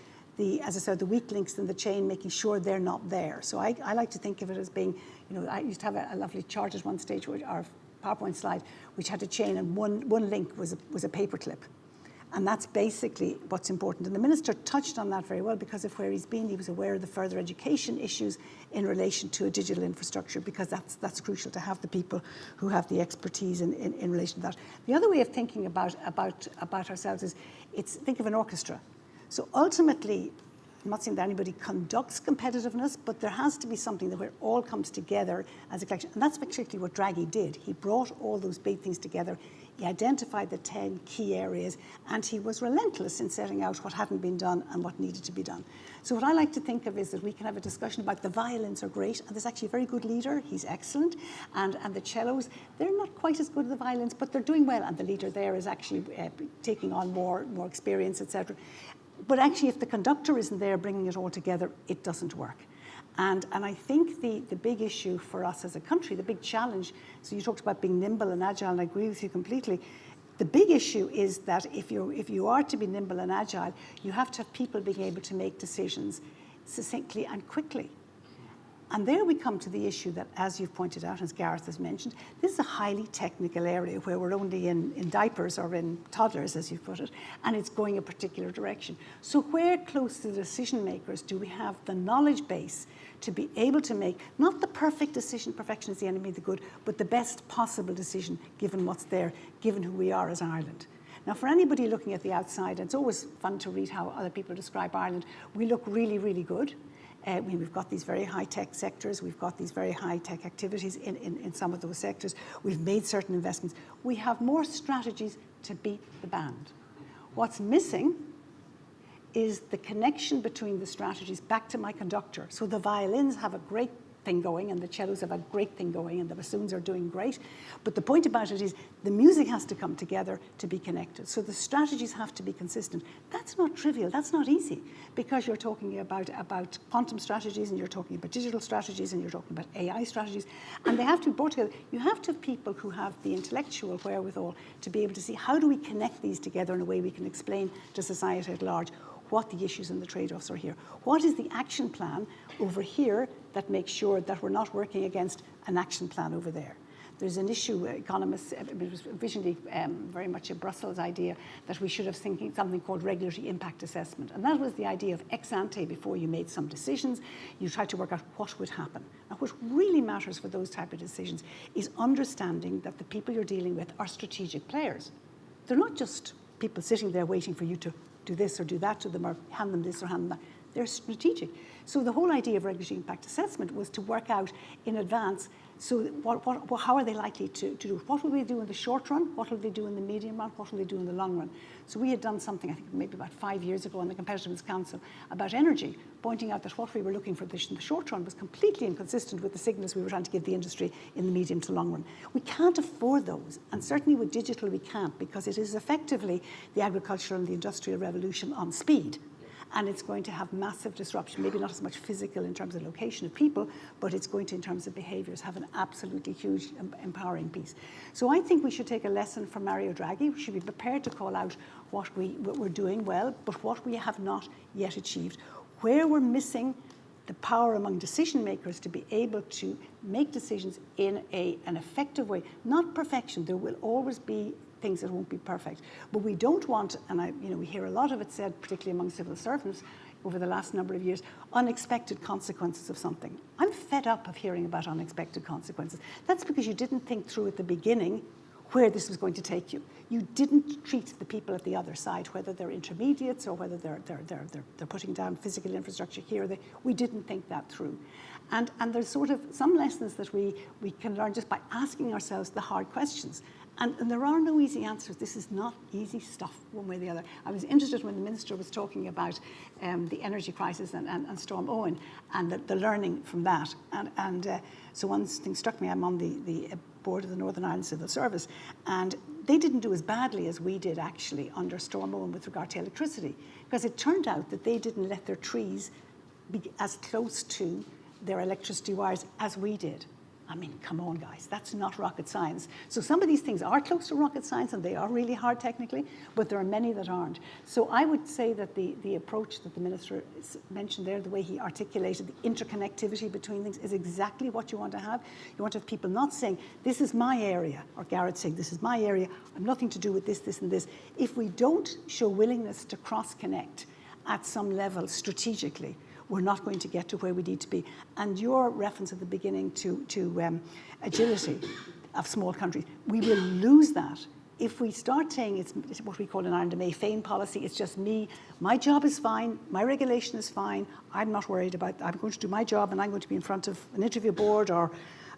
as I said, the weak links in the chain, making sure they're not there. So I like to think of it as being, I used to have a lovely chart at one stage, our PowerPoint slide, which had a chain, and one link was a paper clip. And that's basically what's important. And the minister touched on that very well, because of where he's been. He was aware of the further education issues in relation to a digital infrastructure, because that's crucial to have the people who have the expertise in relation to that. The other way of thinking about ourselves is, think of an orchestra. So ultimately, I'm not saying that anybody conducts competitiveness, but there has to be something that where it all comes together as a collection. And that's particularly what Draghi did. He brought all those big things together. He identified the 10 key areas, and he was relentless in setting out what hadn't been done and what needed to be done. So what I like to think of is that we can have a discussion about the violins are great, and there's actually a very good leader. He's excellent. And the cellos, they're not quite as good as the violins, but they're doing well. And the leader there is actually taking on more experience, etc. But actually, if the conductor isn't there bringing it all together, it doesn't work. And I think the big issue for us as a country, the big challenge, so you talked about being nimble and agile, and I agree with you completely. The big issue is that if you are to be nimble and agile, you have to have people being able to make decisions succinctly and quickly. And there we come to the issue that, as you've pointed out, as Gareth has mentioned, this is a highly technical area where we're only in diapers or in toddlers, as you've put it, and it's going a particular direction. So where close to the decision makers do we have the knowledge base to be able to make, not the perfect decision, perfection is the enemy of the good, but the best possible decision given what's there, given who we are as Ireland. Now, for anybody looking at the outside, it's always fun to read how other people describe Ireland. We look really, really good. We've got these very high-tech sectors. We've got these very high-tech activities in some of those sectors. We've made certain investments. We have more strategies to beat the band. What's missing is the connection between the strategies back to my conductor. So the violins have a great thing going, and the cellos have a great thing going, and the bassoons are doing great. But the point about it is the music has to come together to be connected. So the strategies have to be consistent. That's not trivial. That's not easy, because you're talking about quantum strategies, and you're talking about digital strategies, and you're talking about AI strategies, and they have to be brought together. You have to have people who have the intellectual wherewithal to be able to see how do we connect these together in a way we can explain to society at large what the issues and the trade-offs are here. What is the action plan over here that makes sure that we're not working against an action plan over there? There's an issue, economists, it was originally very much a Brussels idea that we should have something called regulatory impact assessment. And that was the idea of ex ante, before you made some decisions, you tried to work out what would happen. Now, what really matters for those type of decisions is understanding that the people you're dealing with are strategic players. They're not just people sitting there waiting for you to do this or do that to them, or hand them this or hand them that. They're strategic. So the whole idea of regulatory impact assessment was to work out in advance, so how are they likely to do? What will they do in the short run? What will they do in the medium run? What will they do in the long run? So we had done something, I think maybe about 5 years ago on the Competitiveness Council about energy, pointing out that what we were looking for in the short run was completely inconsistent with the signals we were trying to give the industry in the medium to long run. We can't afford those, and certainly with digital we can't, because it is effectively the agricultural and the industrial revolution on speed. And it's going to have massive disruption, maybe not as much physical in terms of location of people, but it's going to, in terms of behaviours, have an absolutely huge empowering piece. So I think we should take a lesson from Mario Draghi. We should be prepared to call out what we're doing well, but what we have not yet achieved. Where we're missing the power among decision makers to be able to make decisions in an effective way, not perfection. There will always be things that won't be perfect. But we don't want, and we hear a lot of it said, particularly among civil servants over the last number of years, unexpected consequences of something. I'm fed up of hearing about unexpected consequences. That's because you didn't think through at the beginning where this was going to take you. You didn't treat the people at the other side, whether they're intermediates or whether they're putting down physical infrastructure here. We didn't think that through. And there's sort of some lessons that we can learn just by asking ourselves the hard questions. And there are no easy answers. This is not easy stuff, one way or the other. I was interested when the Minister was talking about the energy crisis and Storm Owen and the learning from that. So one thing struck me. I'm on the board of the Northern Ireland Civil Service, and they didn't do as badly as we did actually under Storm Owen with regard to electricity, because it turned out that they didn't let their trees be as close to their electricity wires as we did. I mean, come on, guys, that's not rocket science. So some of these things are close to rocket science and they are really hard technically, but there are many that aren't. So I would say that the approach that the Minister mentioned there, the way he articulated the interconnectivity between things, is exactly what you want to have. You want to have people not saying, this is my area, or Garrett saying, this is my area, I've nothing to do with this, this and this. If we don't show willingness to cross-connect at some level strategically, we're not going to get to where we need to be. And your reference at the beginning to agility of small countries, we will lose that if we start saying it's what we call in Ireland a May Féin policy. It's just me, my job is fine, my regulation is fine, I'm not worried about that. I'm going to do my job and I'm going to be in front of an interview board or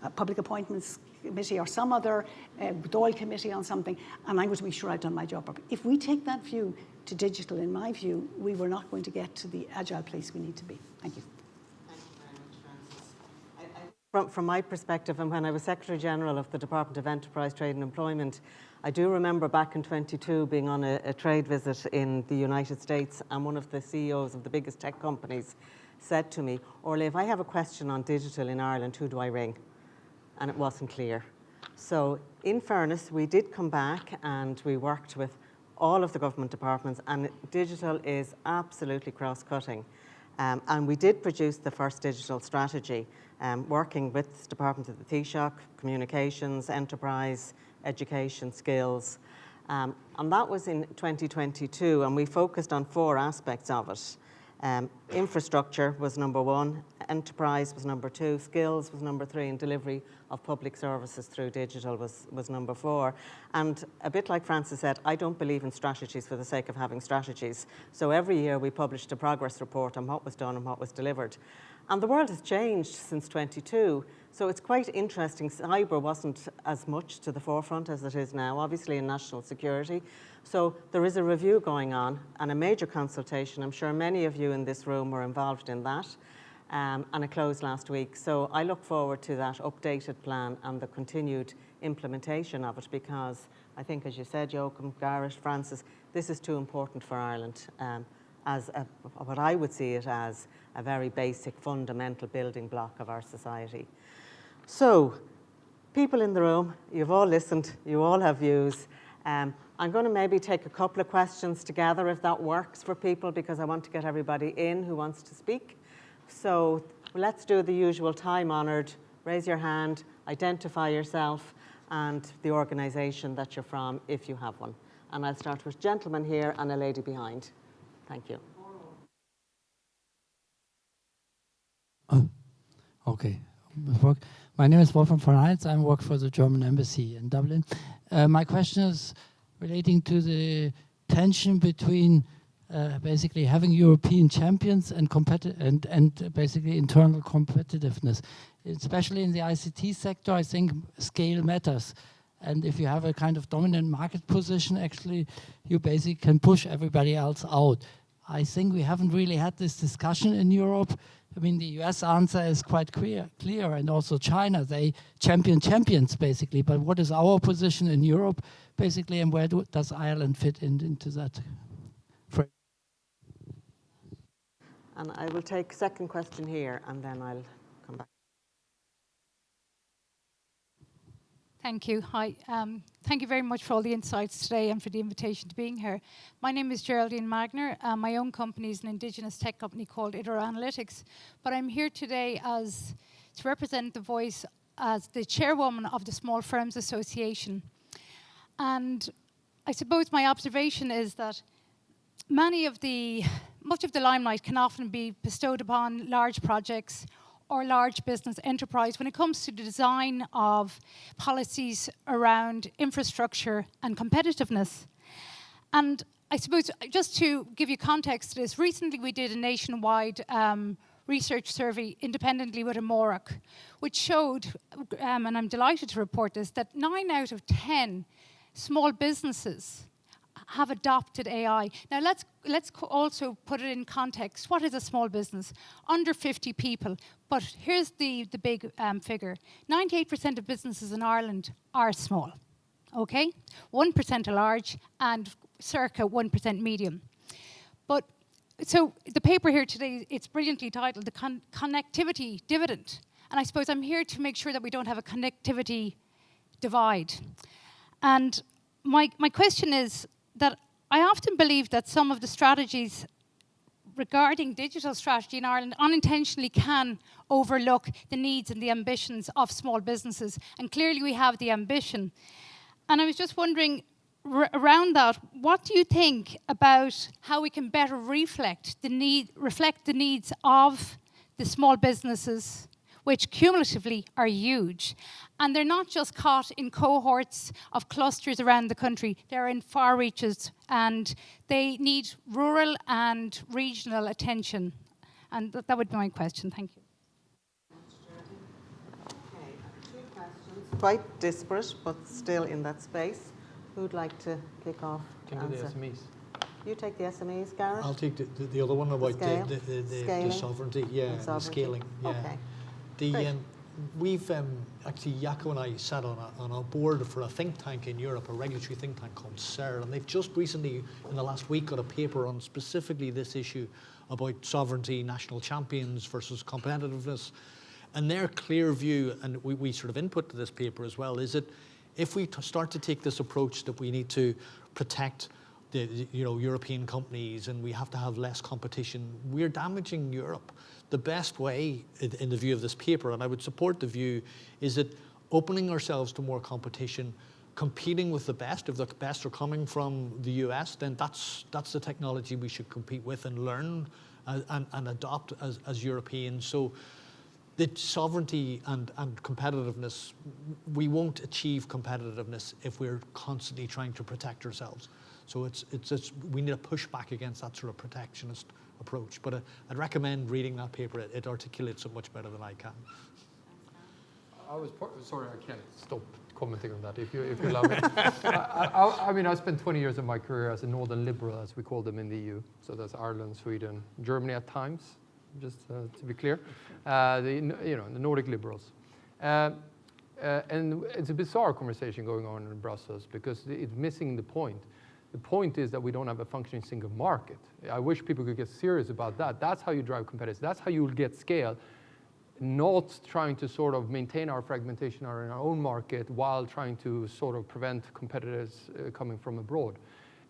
a public appointments committee or some other Dáil committee on something, and I'm going to be sure I've done my job properly. If we take that view to digital, in my view, we were not going to get to the agile place we need to be. Thank you. Thank you very much, Frances. From my perspective, and when I was Secretary General of the Department of Enterprise, Trade and Employment, I do remember back in 22 being on a trade visit in the United States, and one of the CEOs of the biggest tech companies said to me, Orla, if I have a question on digital in Ireland, who do I ring? And it wasn't clear. So in fairness, we did come back and we worked with all of the government departments, and digital is absolutely cross-cutting. And we did produce the first digital strategy, working with departments of the Taoiseach, communications, enterprise, education, skills. And that was in 2022, and we focused on 4 aspects of it. Infrastructure was number 1, enterprise was number 2, skills was number 3, and delivery of public services through digital was number 4. And a bit like Frances said, I don't believe in strategies for the sake of having strategies. So every year we published a progress report on what was done and what was delivered. And the world has changed since 22. So it's quite interesting. Cyber wasn't as much to the forefront as it is now, obviously in national security. So there is a review going on and a major consultation. I'm sure many of you in this room were involved in that. And it closed last week. So I look forward to that updated plan and the continued implementation of it, because I think, as you said, Joakim, Garrett, Frances, this is too important for Ireland as what I would see it as a very basic, fundamental building block of our society. So, people in the room, you've all listened, you all have views. I'm going to maybe take a couple of questions together if that works for people, because I want to get everybody in who wants to speak. So let's do the usual time-honoured, raise your hand, identify yourself, and the organisation that you're from, if you have one. And I'll start with gentleman here and a lady behind. Thank you. Okay. My name is Vodafone Ireland. I work for the German embassy in Dublin. My question is relating to the tension between basically having European champions and basically internal competitiveness. Especially in the ICT sector, I think scale matters. And if you have a kind of dominant market position, actually, you basically can push everybody else out. I think we haven't really had this discussion in Europe. I mean, the US answer is quite clear, and also China, they champions, basically. But what is our position in Europe, basically, and where does Ireland fit into that? And I will take second question here, and then I'll come back. Thank you. Hi. Thank you very much for all the insights today and for the invitation to being here. My name is Geraldine Magner. My own company is an Indigenous tech company called Iter Analytics. But I'm here today to represent the voice as the chairwoman of the Small Firms Association. And I suppose my observation is that much of the limelight can often be bestowed upon large projects or large business enterprise when it comes to the design of policies around infrastructure and competitiveness. And I suppose, just to give you context to this, recently we did a nationwide research survey independently with Amorach, which showed, and I'm delighted to report this, that 9 out of 10 small businesses have adopted AI. Now let's also put it in context. What is a small business? Under 50 people. But here's the big figure. 98% of businesses in Ireland are small. Okay? 1% are large and circa 1% medium. But so the paper here today, it's brilliantly titled The Connectivity Dividend. And I suppose I'm here to make sure that we don't have a connectivity divide. And my question is that I often believe that some of the strategies regarding digital strategy in Ireland unintentionally can overlook the needs and the ambitions of small businesses. And clearly we have the ambition. And I was just wondering, around that, what do you think about how we can better reflect the needs of the small businesses, which cumulatively are huge? And they're not just caught in cohorts of clusters around the country, they're in far reaches and they need rural and regional attention. And that would be my question. Thank you. Okay, 2 questions, quite disparate, but still in that space. Who'd like to kick off? Can you do the SMEs? You take the SMEs, Gareth? I'll take the other one about the sovereignty, the scaling. Yeah. Okay. We've actually, Jaco and I sat on a board for a think tank in Europe, a regulatory think tank called CER, and they've just recently, in the last week, got a paper on specifically this issue about sovereignty, national champions versus competitiveness. And their clear view, and we sort of input to this paper as well, is that if we start to take this approach that we need to protect the European companies and we have to have less competition, we're damaging Europe. The best way, in the view of this paper, and I would support the view, is that opening ourselves to more competition, competing with the best. If the best are coming from the US, then that's the technology we should compete with and learn and adopt as Europeans. So the sovereignty and competitiveness, we won't achieve competitiveness if we're constantly trying to protect ourselves. So we need to push back against that sort of protectionist approach. But I'd recommend reading that paper. It articulates it much better than I can. Sorry, I can't stop commenting on that, if you allow me. I mean, I spent 20 years of my career as a northern liberal, as we call them in the EU. So that's Ireland, Sweden, Germany at times, just to be clear. The Nordic liberals. And it's a bizarre conversation going on in Brussels because it's missing the point. The point is that we don't have a functioning single market. I wish people could get serious about that. That's how you drive competitiveness. That's how you'll get scale, not trying to sort of maintain our fragmentation in our own market while trying to sort of prevent competitors coming from abroad.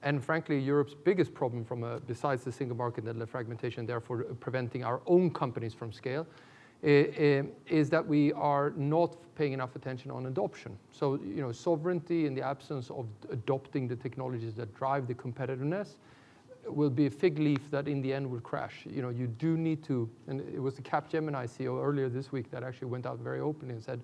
And frankly, Europe's biggest problem besides the single market and the fragmentation, therefore preventing our own companies from scale, is that we are not paying enough attention on adoption. So, sovereignty in the absence of adopting the technologies that drive the competitiveness will be a fig leaf that in the end will crash. You do need to, and it was the Capgemini CEO earlier this week that actually went out very openly and said,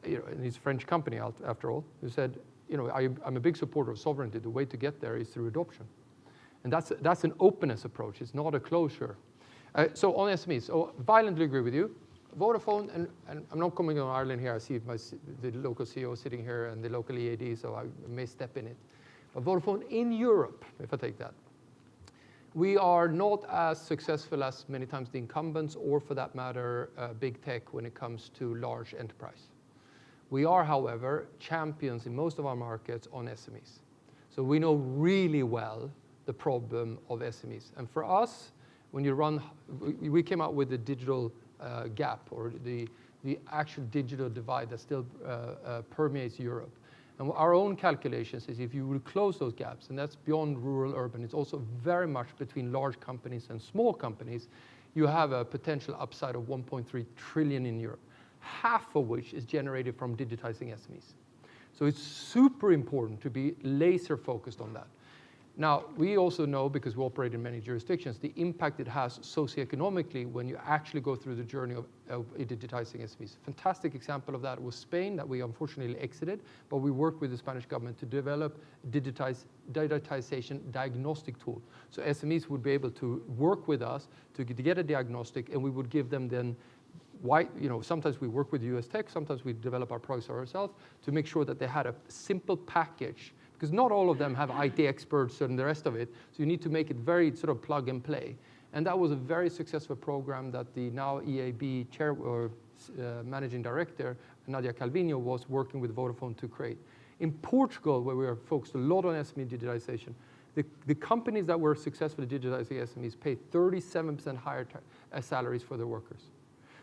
and he's a French company after all, who said, I'm a big supporter of sovereignty. The way to get there is through adoption. And that's an openness approach. It's not a closure. So on SMEs, so violently agree with you. Vodafone, and I'm not coming on Ireland here. I see the local CEO sitting here and the local EAD, so I may step in it. But Vodafone in Europe, if I take that, we are not as successful as many times the incumbents, or for that matter, big tech when it comes to large enterprise. We are, however, champions in most of our markets on SMEs. So we know really well the problem of SMEs. And for us, when you run, we came out with the digital gap, or the actual digital divide that still permeates Europe. And our own calculations is if you would close those gaps, and that's beyond rural, urban, it's also very much between large companies and small companies, you have a potential upside of 1.3 trillion in Europe, half of which is generated from digitizing SMEs. So it's super important to be laser focused on that. Now, we also know, because we operate in many jurisdictions, the impact it has socioeconomically when you actually go through the journey of digitizing SMEs. Fantastic example of that was Spain, that we unfortunately exited, but we worked with the Spanish government to develop digitization diagnostic tool. So SMEs would be able to work with us to get a diagnostic, and we would give them then sometimes we work with US tech, sometimes we develop our products ourselves to make sure that they had a simple package, because not all of them have IT experts and the rest of it. So you need to make it very sort of plug and play. And that was a very successful program that the now EAB chair or managing director, Nadia Calvino, was working with Vodafone to create. In Portugal, where we are focused a lot on SME digitization, the companies that were successfully digitizing SMEs paid 37% higher salaries for their workers.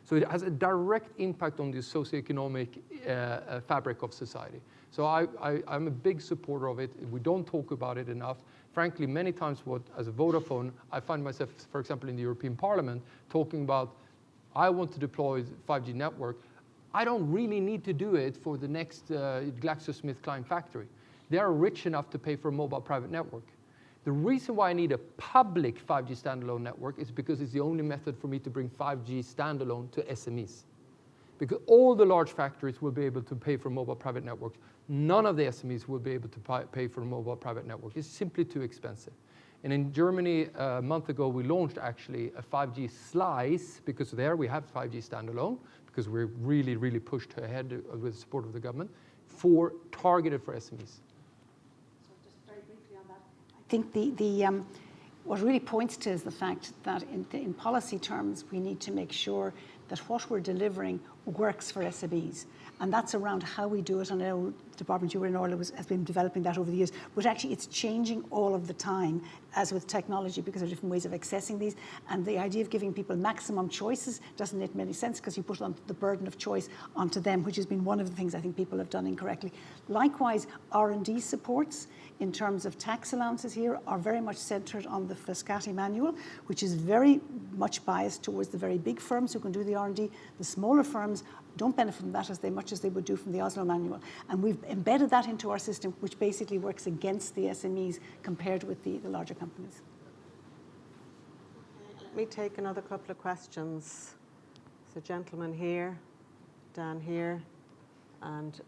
So it has a direct impact on the socioeconomic fabric of society. So I'm a big supporter of it. We don't talk about it enough. Frankly, many times as a Vodafone, I find myself, for example, in the European Parliament, talking about, I want to deploy 5G network. I don't really need to do it for the next GlaxoSmithKline factory. They are rich enough to pay for a mobile private network. The reason why I need a public 5G standalone network is because it's the only method for me to bring 5G standalone to SMEs. Because all the large factories will be able to pay for mobile private networks. None of the SMEs will be able to pay for a mobile private network. It's simply too expensive. And in Germany, a month ago, we launched actually a 5G slice, because there we have 5G standalone, because we're really, really pushed ahead with the support of the government, targeted for SMEs. I think what really points to is the fact that in policy terms, we need to make sure that what we're delivering works for SMEs. And that's around how we do it. And I know the department you were in, Orla, has been developing that over the years. But actually, it's changing all of the time, as with technology, because there are different ways of accessing these. And the idea of giving people maximum choices doesn't make any sense, because you put on the burden of choice onto them, which has been one of the things I think people have done incorrectly. Likewise, R&D supports in terms of tax allowances here are very much centred on the Frascati manual, which is very much biased towards the very big firms who can do the R&D. The smaller firms don't benefit from that as much as they would do from the Oslo manual. And we've embedded that into our system, which basically works against the SMEs compared with the larger companies. Let me take another couple of questions. There's a gentleman here, Dan here, and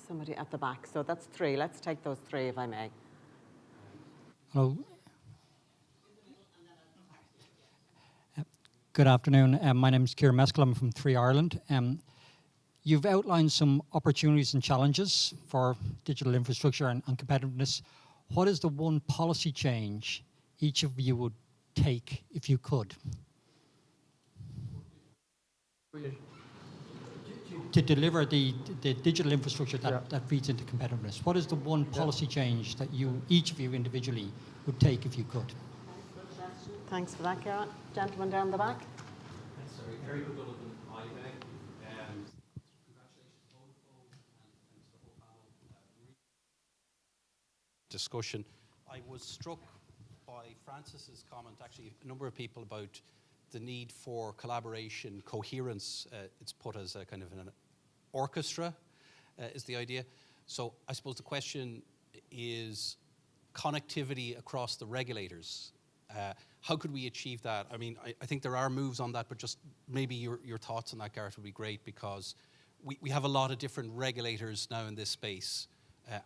somebody at the back. So that's three. Let's take those three, if I may. Hello. Good afternoon. My name is Kieran Meskel. I'm from 3 Ireland. You've outlined some opportunities and challenges for digital infrastructure and competitiveness. What is the one policy change each of you would take if you could? To deliver the digital infrastructure that feeds into competitiveness. What is the one policy change that each of you individually would take if you could? Thanks for that, Kieran. Gentleman down the back. Sorry, Harry O'Donovan, IIEA. Congratulations, Vodafone, and to the whole panel. Discussion. I was struck by Francis's comment, actually, a number of people, about the need for collaboration, coherence. It's put as a kind of an orchestra, is the idea. So I suppose the question is connectivity across the regulators. How could we achieve that? I mean, I think there are moves on that, but just maybe your thoughts on that, Gareth, would be great, because we have a lot of different regulators now in this space.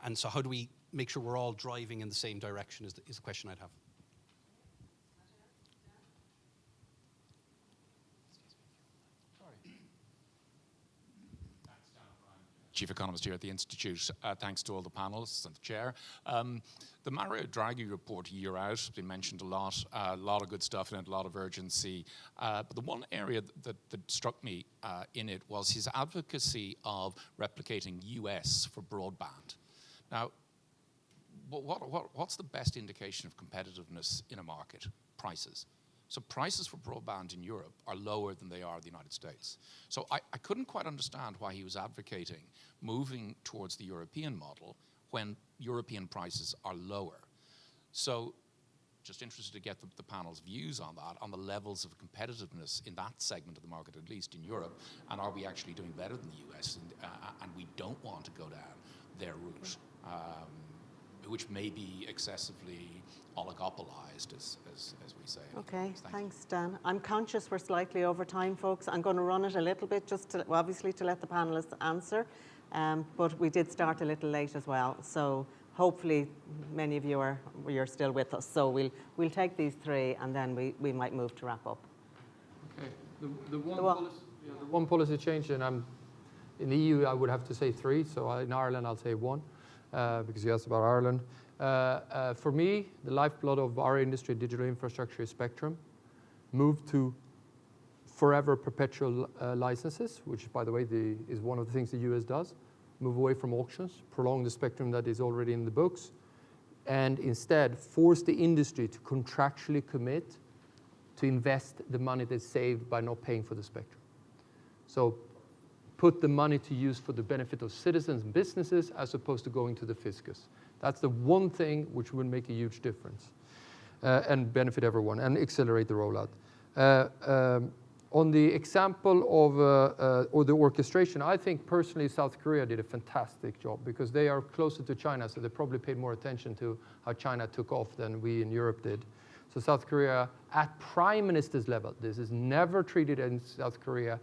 And so how do we make sure we're all driving in the same direction is the question I'd have. Chief Economist here at the Institute. Thanks to all the panelists and the chair. The Mario Draghi report, year out, has been mentioned a lot of good stuff in it, a lot of urgency. But the one area that struck me in it was his advocacy of replicating US for broadband. Now, what's the best indication of competitiveness in a market? Prices. So prices for broadband in Europe are lower than they are in the United States. So I couldn't quite understand why he was advocating moving towards the European model when European prices are lower. So just interested to get the panel's views on that, on the levels of competitiveness in that segment of the market, at least in Europe, and are we actually doing better than the US, and we don't want to go down their route, which may be excessively oligopolized, as we say. Okay, thanks, Dan. I'm conscious we're slightly over time, folks. I'm going to run it a little bit, just to, obviously to let the panelists answer, but we did start a little late as well. So hopefully many of you you're still with us. So we'll take these three, and then we might move to wrap up. Okay, the one policy change, and in the EU I would have to say three. So in Ireland I'll say one, because you asked about Ireland. For me, the lifeblood of our industry, digital infrastructure, is spectrum. Move to forever perpetual licenses, which, by the way, is one of the things the US does. Move away from auctions, prolong the spectrum that is already in the books, and instead force the industry to contractually commit to invest the money that's saved by not paying for the spectrum. So put the money to use for the benefit of citizens and businesses as opposed to going to the fiscus. That's the one thing which would make a huge difference and benefit everyone and accelerate the rollout. On the example of or the orchestration, I think personally South Korea did a fantastic job because they are closer to China, so they probably paid more attention to how China took off than we in Europe did. So South Korea, at prime minister's level, this is never treated in South Korea.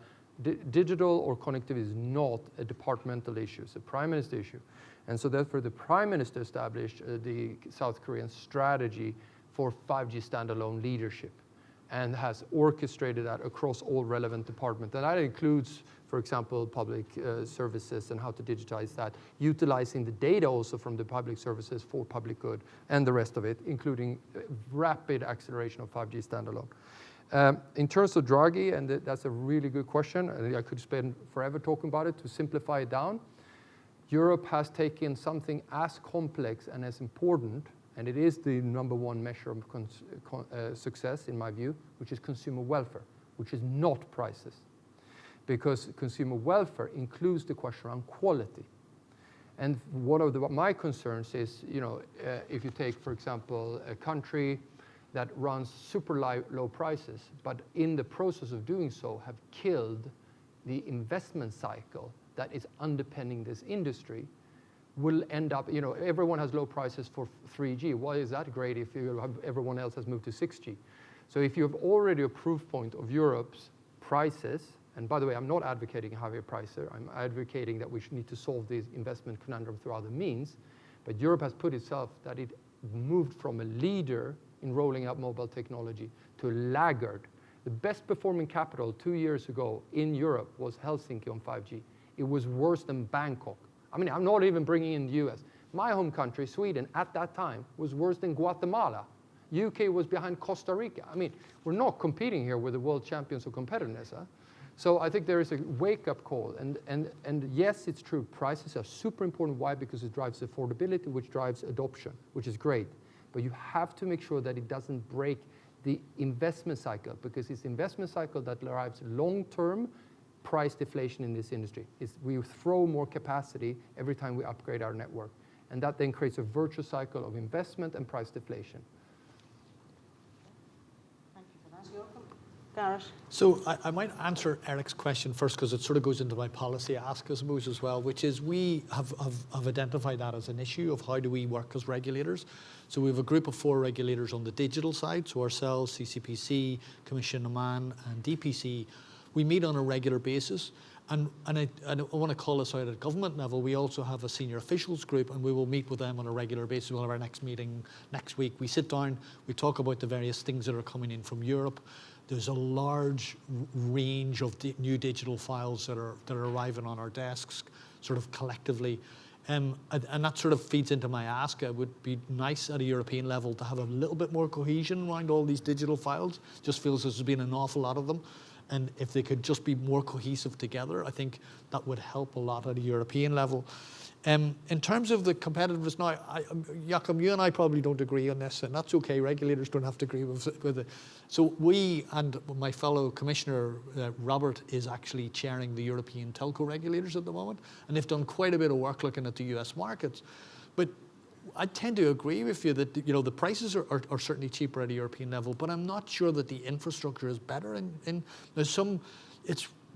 Digital or connectivity is not a departmental issue, it's a prime minister issue. And so therefore the prime minister established the South Korean strategy for 5G standalone leadership and has orchestrated that across all relevant departments. And that includes, for example, public services and how to digitize that, utilizing the data also from the public services for public good and the rest of it, including rapid acceleration of 5G standalone. In terms of Draghi, and that's a really good question, and I could spend forever talking about it, to simplify it down, Europe has taken something as complex and as important, and it is the number one measure of success in my view, which is consumer welfare, which is not prices. Because consumer welfare includes the question around quality. And one of my concerns is, if you take, for example, a country that runs super low prices, but in the process of doing so have killed the investment cycle that is underpinning this industry, will end up, everyone has low prices for 3G. Why is that great if everyone else has moved to 6G? So if you have already a proof point of Europe's prices, and by the way, I'm not advocating a higher pricer, I'm advocating that we need to solve this investment conundrum through other means, but Europe has put itself that it moved from a leader in rolling out mobile technology to a laggard. The best performing capital 2 years ago in Europe was Helsinki on 5G. It was worse than Bangkok. I mean, I'm not even bringing in the US. My home country, Sweden, at that time was worse than Guatemala. UK was behind Costa Rica. I mean, we're not competing here with the world champions of competitiveness. Huh? So I think there is a wake-up call. And yes, it's true, prices are super important. Why? Because it drives affordability, which drives adoption, which is great. But you have to make sure that it doesn't break the investment cycle, because it's the investment cycle that drives long-term price deflation in this industry. We throw more capacity every time we upgrade our network. And that then creates a virtuous cycle of investment and price deflation. Thank you for that, Joakim. Garrett? So I might answer Eric's question first because it sort of goes into my policy ask, I suppose, as well, which is we have identified that as an issue of how do we work as regulators. So we have a group of 4 regulators on the digital side, so ourselves, CCPC, Commission Oman and DPC. We meet on a regular basis. And I want to call this out at government level. We also have a senior officials group, and we will meet with them on a regular basis. We'll have our next meeting next week. We sit down, we talk about the various things that are coming in from Europe. There's a large range of new digital files that are arriving on our desks, sort of collectively. And that sort of feeds into my ask. It would be nice at a European level to have a little bit more cohesion around all these digital files. Just feels there's been an awful lot of them. And if they could just be more cohesive together, I think that would help a lot at a European level. In terms of the competitiveness now, Joakim, you and I probably don't agree on this, and that's okay. Regulators don't have to agree with it. So we and my fellow commissioner, Robert, is actually chairing the European telco regulators at the moment, and they've done quite a bit of work looking at the US markets. But I tend to agree with you that the prices are certainly cheaper at a European level, but I'm not sure that the infrastructure is better.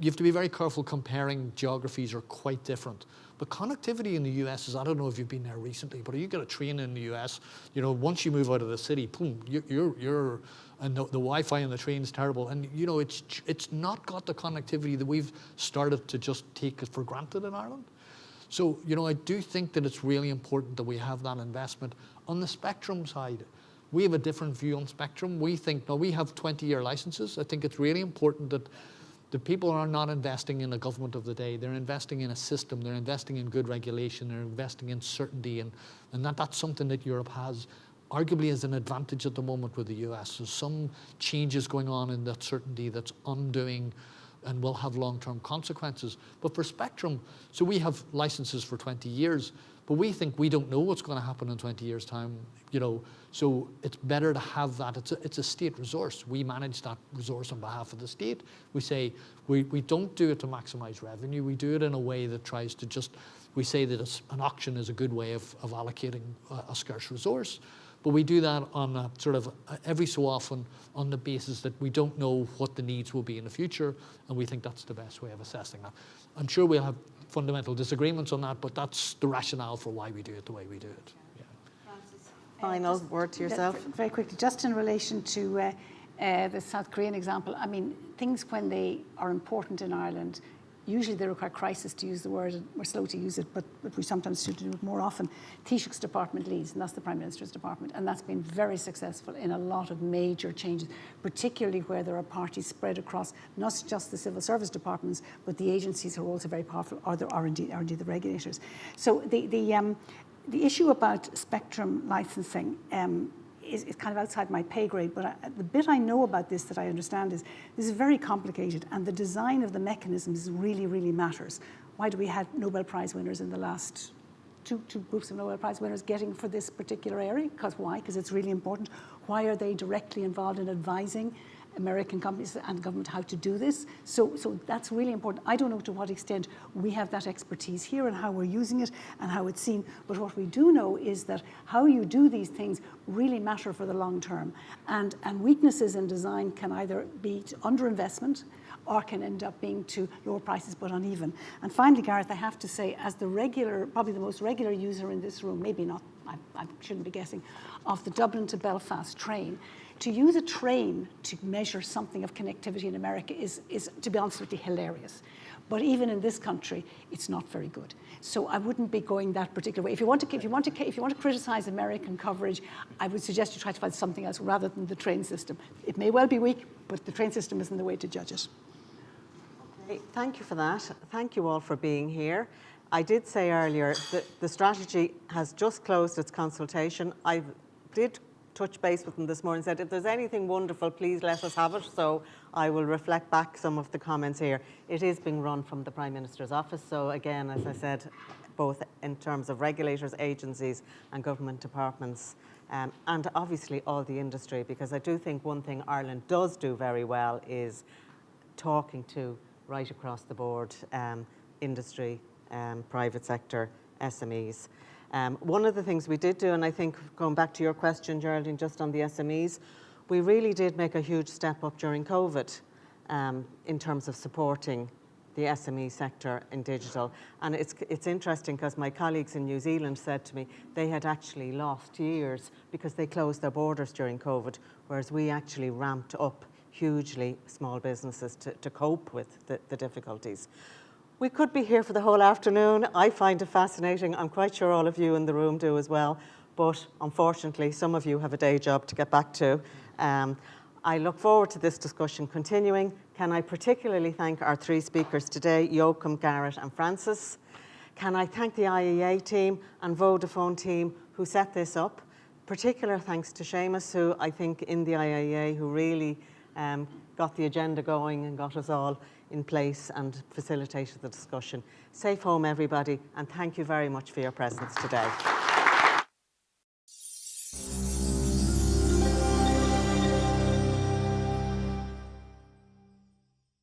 You have to be very careful comparing geographies are quite different. But connectivity in the US is, I don't know if you've been there recently, but you get a train in the US, once you move out of the city, boom, and the Wi-Fi in the train is terrible. And it's not got the connectivity that we've started to just take it for granted in Ireland. So, I do think that it's really important that we have that investment. On the spectrum side, we have a different view on spectrum. We think, we have 20-year licenses. I think it's really important that the people are not investing in a government of the day. They're investing in a system. They're investing in good regulation. They're investing in certainty. And that's something that Europe has, arguably as an advantage at the moment with the US. There's some changes going on in that certainty that's undoing and will have long-term consequences. But for spectrum, so we have licenses for 20 years, but we think we don't know what's going to happen in 20 years' time, so it's better to have that. It's a state resource. We manage that resource on behalf of the state. We say we don't do it to maximize revenue. We do it in a way that tries to we say that an auction is a good way of allocating a scarce resource. But we do that on a sort of every so often on the basis that we don't know what the needs will be in the future, and we think that's the best way of assessing that. I'm sure we'll have fundamental disagreements on that, but that's the rationale for why we do it the way we do it. Yeah. Final word to yourself. Very quickly, just in relation to the South Korean example, I mean, things when they are important in Ireland, usually they require crisis to use the word, and we're slow to use it, but we sometimes should do it more often. Taoiseach's department leads, and that's the Prime Minister's department, and that's been very successful in a lot of major changes, particularly where there are parties spread across not just the civil service departments, but the agencies who are also very powerful, or indeed the regulators. So the issue about spectrum licensing is kind of outside my pay grade, but the bit I know about this that I understand is this is very complicated, and the design of the mechanisms really, really matters. Why do we have Nobel Prize winners in the last two groups of Nobel Prize winners getting for this particular area? Why? Because it's really important. Why are they directly involved in advising American companies and government how to do this? So that's really important. I don't know to what extent we have that expertise here and how we're using it and how it's seen, but what we do know is that how you do these things really matter for the long term. And weaknesses in design can either be underinvestment or can end up being to lower prices but uneven. And finally, Gareth, I have to say, as probably the most regular user in this room, maybe not, I shouldn't be guessing, of the Dublin to Belfast train, to use a train to measure something of connectivity in America is to be honest with you, hilarious. But even in this country, it's not very good. So I wouldn't be going that particular way. If you want to criticize American coverage, I would suggest you try to find something else rather than the train system. It may well be weak, but the train system isn't the way to judge it. Okay, thank you for that. Thank you all for being here. I did say earlier that the strategy has just closed its consultation. I did touch base with them this morning, said if there's anything wonderful, please let us have it. So I will reflect back some of the comments here. It is being run from the Prime Minister's office. So again, as I said, both in terms of regulators, agencies and government departments, and obviously all the industry, because I do think one thing Ireland does do very well is talking to right across the board, industry, private sector, SMEs. One of the things we did do, and I think going back to your question, Geraldine, just on the SMEs, we really did make a huge step up during COVID. in terms of supporting the SME sector in digital. And it's interesting because my colleagues in New Zealand said to me they had actually lost years because they closed their borders during COVID, whereas we actually ramped up hugely small businesses to cope with the difficulties. We could be here for the whole afternoon. I find it fascinating. I'm quite sure all of you in the room do as well. But unfortunately, some of you have a day job to get back to. I look forward to this discussion continuing. Can I particularly thank our three speakers today, Joakim, Garrett and Francis. Can I thank the IIEA team and Vodafone team who set this up. Particular thanks to Seamus, who I think in the IIEA, who really got the agenda going and got us all in place and facilitated the discussion. Safe home, everybody, and thank you very much for your presence today.